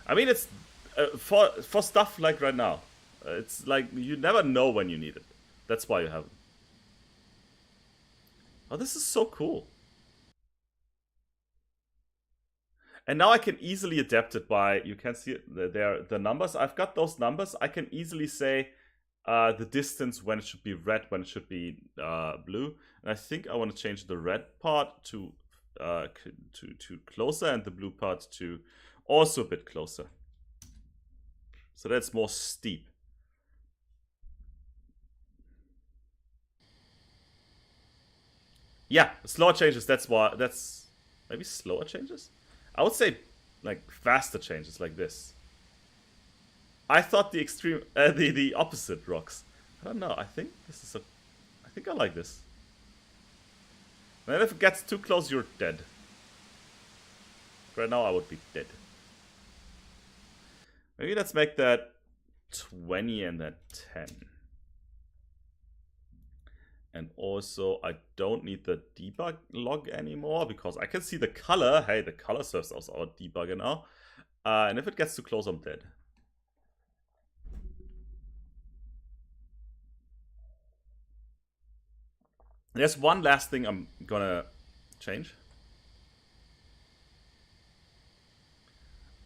I mean, it's for stuff like right now. It's like you never know when you need it. That's why you have it. Oh, this is so cool. And now I can easily adapt it by, you can see it there, the numbers. I've got those numbers. I can easily say the distance when it should be red, when it should be blue. And I think I want to change the red part to closer and the blue part to also a bit closer. So that's more steep. Yeah, slower changes, that's why, that's maybe slower changes? I would say like faster changes like this. I thought the extreme, the opposite rocks. I don't know. I think this is a. I think I like this. And then if it gets too close, you're dead. Right now, I would be dead. Maybe let's make that 20 and that 10. And also, I don't need the debug log anymore because I can see the color. Hey, the color serves as our debugger now. And if it gets too close, I'm dead. There's one last thing I'm gonna change.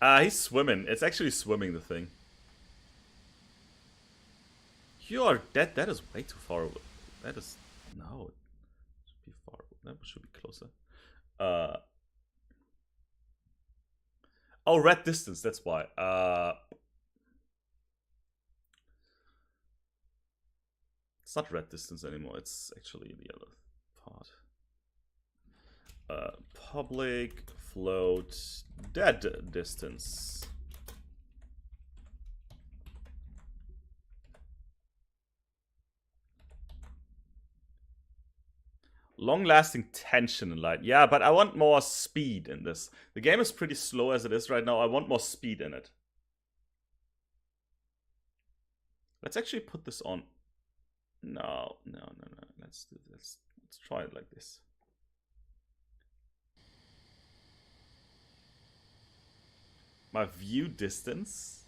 He's swimming. It's actually swimming, the thing. You are dead. That is way too far away. That is... No. It should be far. That should be closer. Oh, red distance. That's why. It's not red distance anymore. It's actually the other part. Public float dead distance. Long-lasting tension in light. Yeah, but I want more speed in this. The game is pretty slow as it is right now. I want more speed in it. Let's actually put this on. No. Let's do this. Let's try it like this. My view distance.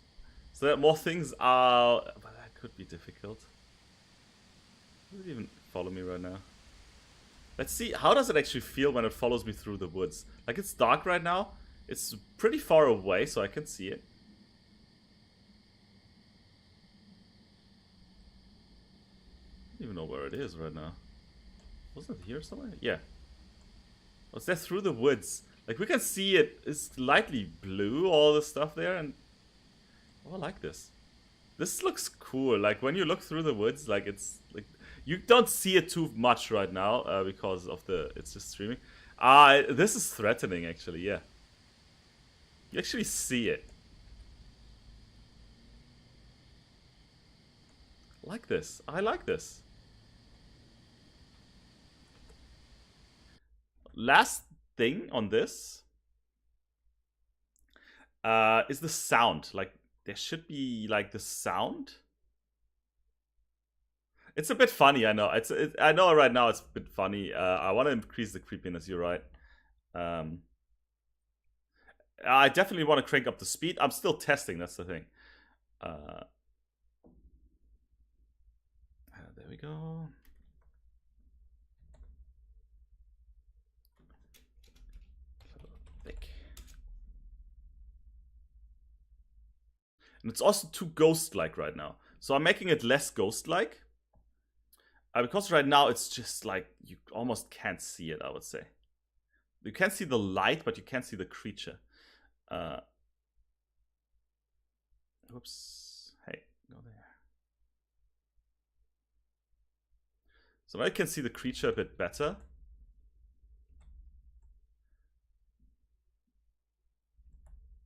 So that more things are... But that could be difficult. Does it even follow me right now? Let's see, how does it actually feel when it follows me through the woods? Like, it's dark right now. It's pretty far away, so I can see it. I don't even know where it is right now. Wasn't it here somewhere? Yeah. Was that through the woods? Like, we can see it. It's lightly blue, all the stuff there, and... Oh, I like this. This looks cool. Like, when you look through the woods, like, it's... like you don't see it too much right now, because of the... It's just streaming. This is threatening, actually, yeah. You actually see it. I like this. I like this. Last thing on this is the sound. Like, there should be like the sound. It's a bit funny, I know. I know right now it's a bit funny. I want to increase the creepiness. You're right. I definitely want to crank up the speed. I'm still testing. That's the thing. There we go. Thick. And it's also too ghost-like right now. So I'm making it less ghost-like. Because right now it's just like, you almost can't see it, I would say. You can see the light, but you can't see the creature. Oops. Hey, go there. So now I can see the creature a bit better.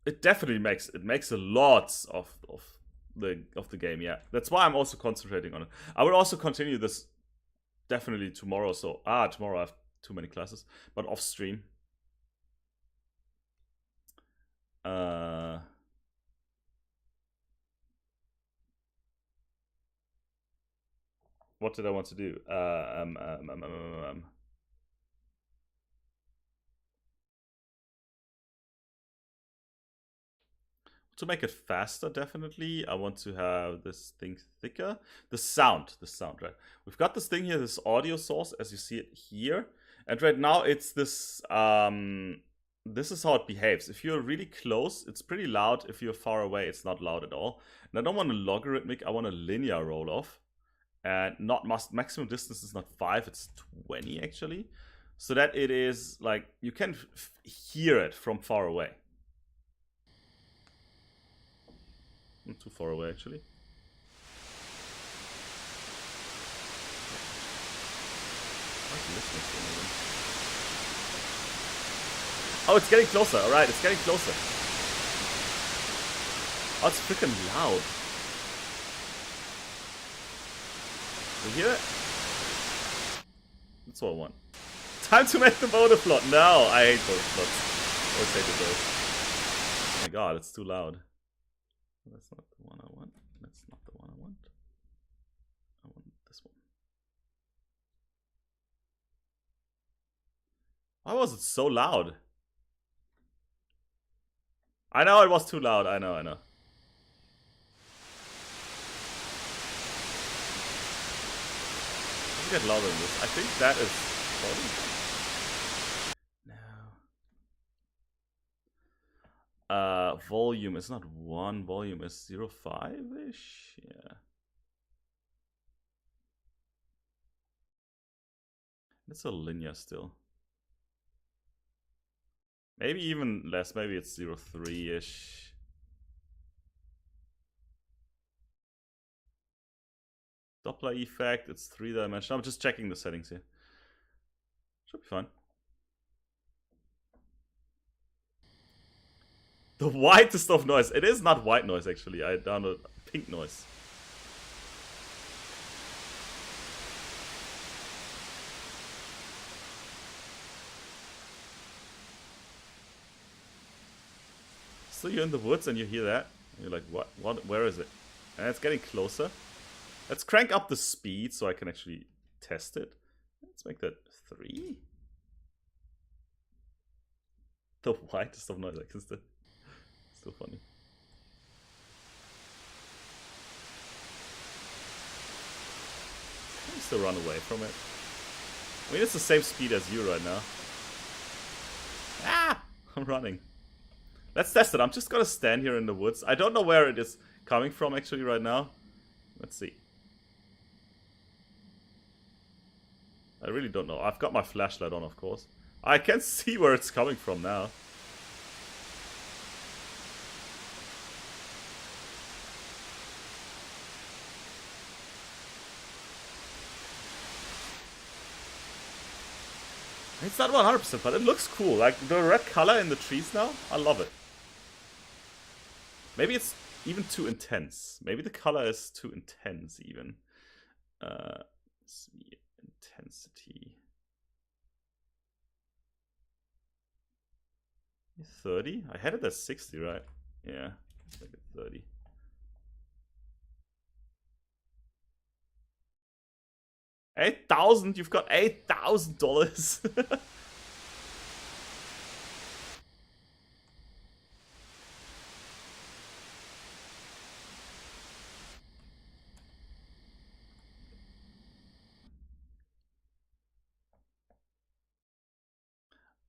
It definitely makes a lot of the game, yeah. That's why I'm also concentrating on it. I will also continue this definitely tomorrow. So tomorrow I have too many classes, but off stream. What did I want to do? To make it faster, definitely, I want to have this thing thicker. The sound, right? We've got this thing here, this audio source, as you see it here. And right now, it's this, this is how it behaves. If you're really close, it's pretty loud. If you're far away, it's not loud at all. And I don't want a logarithmic, I want a linear roll-off. And not maximum distance is not 5, it's 20 actually. So that it is like, you can hear it from far away. Not too far away, actually. Oh, it's getting closer. Alright, it's getting closer. Oh, it's freaking loud. You hear it? That's what I want. Time to make the bonus plot. No, I hate bonus plots. I always hated those. Oh my god, it's too loud. That's not the one I want. That's not the one I want. I want this one. Why was it so loud? I know it was too loud. I know. Let's get louder than this. I think that is probably... volume is not 1, volume is 0.5-ish. Yeah. It's a linear still. Maybe even less, maybe it's 0.3-ish. Doppler effect, it's 3-dimensional. I'm just checking the settings here. Should be fine. The whitest of noise. It is not white noise, actually. I downloaded pink noise. So you're in the woods and you hear that. And you're like, what? Where is it? And it's getting closer. Let's crank up the speed so I can actually test it. Let's make that 3. The whitest of noise existed. Still funny. Can I still run away from it? I mean, it's the same speed as you right now. Ah! I'm running. Let's test it. I'm just gonna stand here in the woods. I don't know where it is coming from actually right now. Let's see. I really don't know. I've got my flashlight on, of course. I can see where it's coming from now. It's not 100%, but it looks cool. Like the red color in the trees now, I love it. Maybe it's even too intense. Maybe the color is too intense even. Let's see, intensity. 30? I had it at 60, right? Yeah, let's make it 30. $8,000? You've got $8,000.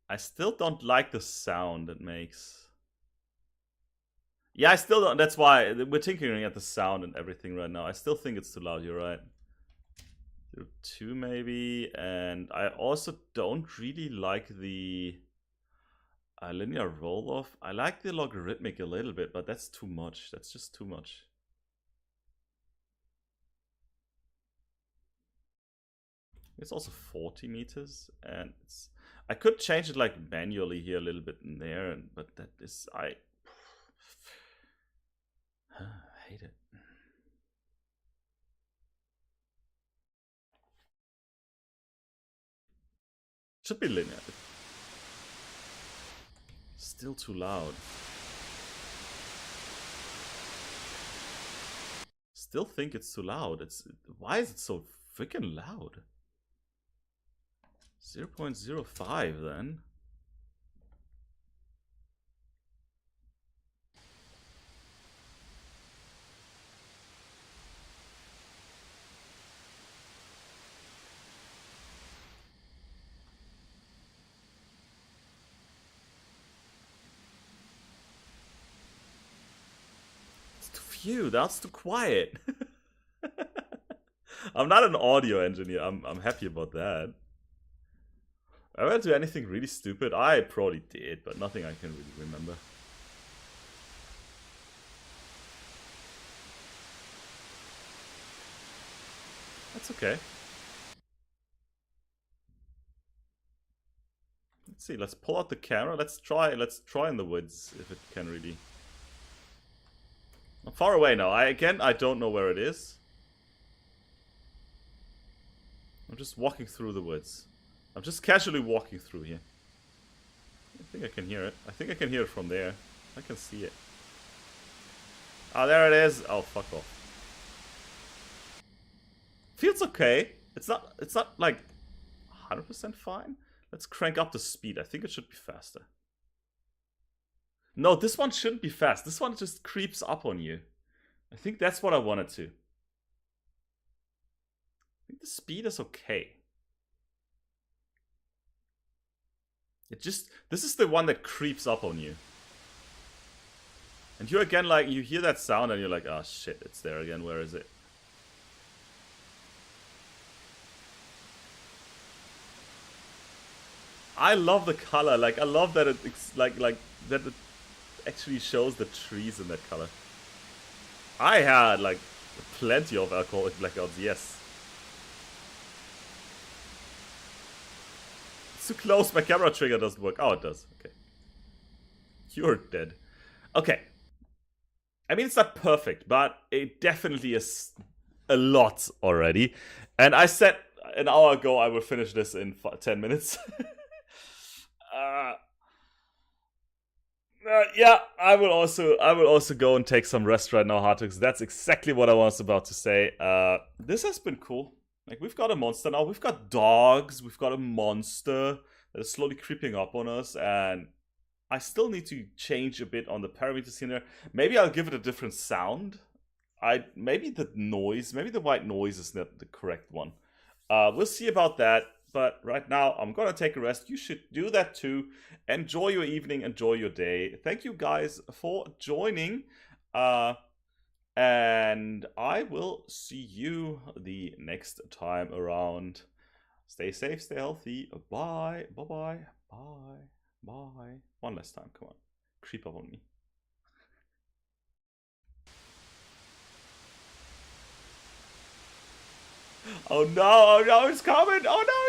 I still don't like the sound it makes. Yeah, I still don't. That's why we're tinkering at the sound and everything right now. I still think it's too loud. You're right. 2 maybe, and I also don't really like the linear roll-off. I like the logarithmic a little bit, but that's too much. That's just too much. It's also 40 meters, and I could change it like manually here a little bit in there, but that is I hate it. Should be linear. Still too loud. Still think it's too loud. Why is it so freaking loud? 0.05 then. It's too few. That's too quiet. I'm not an audio engineer. I'm happy about that. I went to anything really stupid. I probably did, but nothing I can really remember. That's okay. Let's see. Let's pull out the camera. Let's try in the woods if it can really. I'm far away now. I don't know where it is. I'm just walking through the woods. I'm just casually walking through here. I think I can hear it. I think I can hear it from there. I can see it. Ah, there it is. Oh, fuck off. Feels okay. It's not like 100% fine. Let's crank up the speed. I think it should be faster. No, this one shouldn't be fast. This one just creeps up on you. I think that's what I wanted to. I think the speed is okay. This is the one that creeps up on you. And you again, like, you hear that sound and you're like, oh shit, it's there again, where is it? I love the color, like, I love that it's like that it actually shows the trees in that color. I had, like, plenty of alcoholic blackouts, yes. It's too close, my camera trigger doesn't work. Oh, it does, okay. You're dead. Okay. I mean, it's not perfect, but it definitely is a lot already. And I said an hour ago I will finish this in 10 minutes. Yeah, I will also go and take some rest right now, Hartux. That's exactly what I was about to say. This has been cool. Like, we've got a monster now. We've got dogs. We've got a monster that is slowly creeping up on us, and I still need to change a bit on the parameters in there. Maybe I'll give it a different sound. Maybe the noise, maybe the white noise is not the correct one. We'll see about that. But right now, I'm gonna take a rest. You should do that too. Enjoy your evening, enjoy your day. Thank you guys for joining. And I will see you the next time around. Stay safe, stay healthy. Bye, bye, bye, bye, bye. One last time, come on. Creep up on me. Oh no, it's coming. Oh no.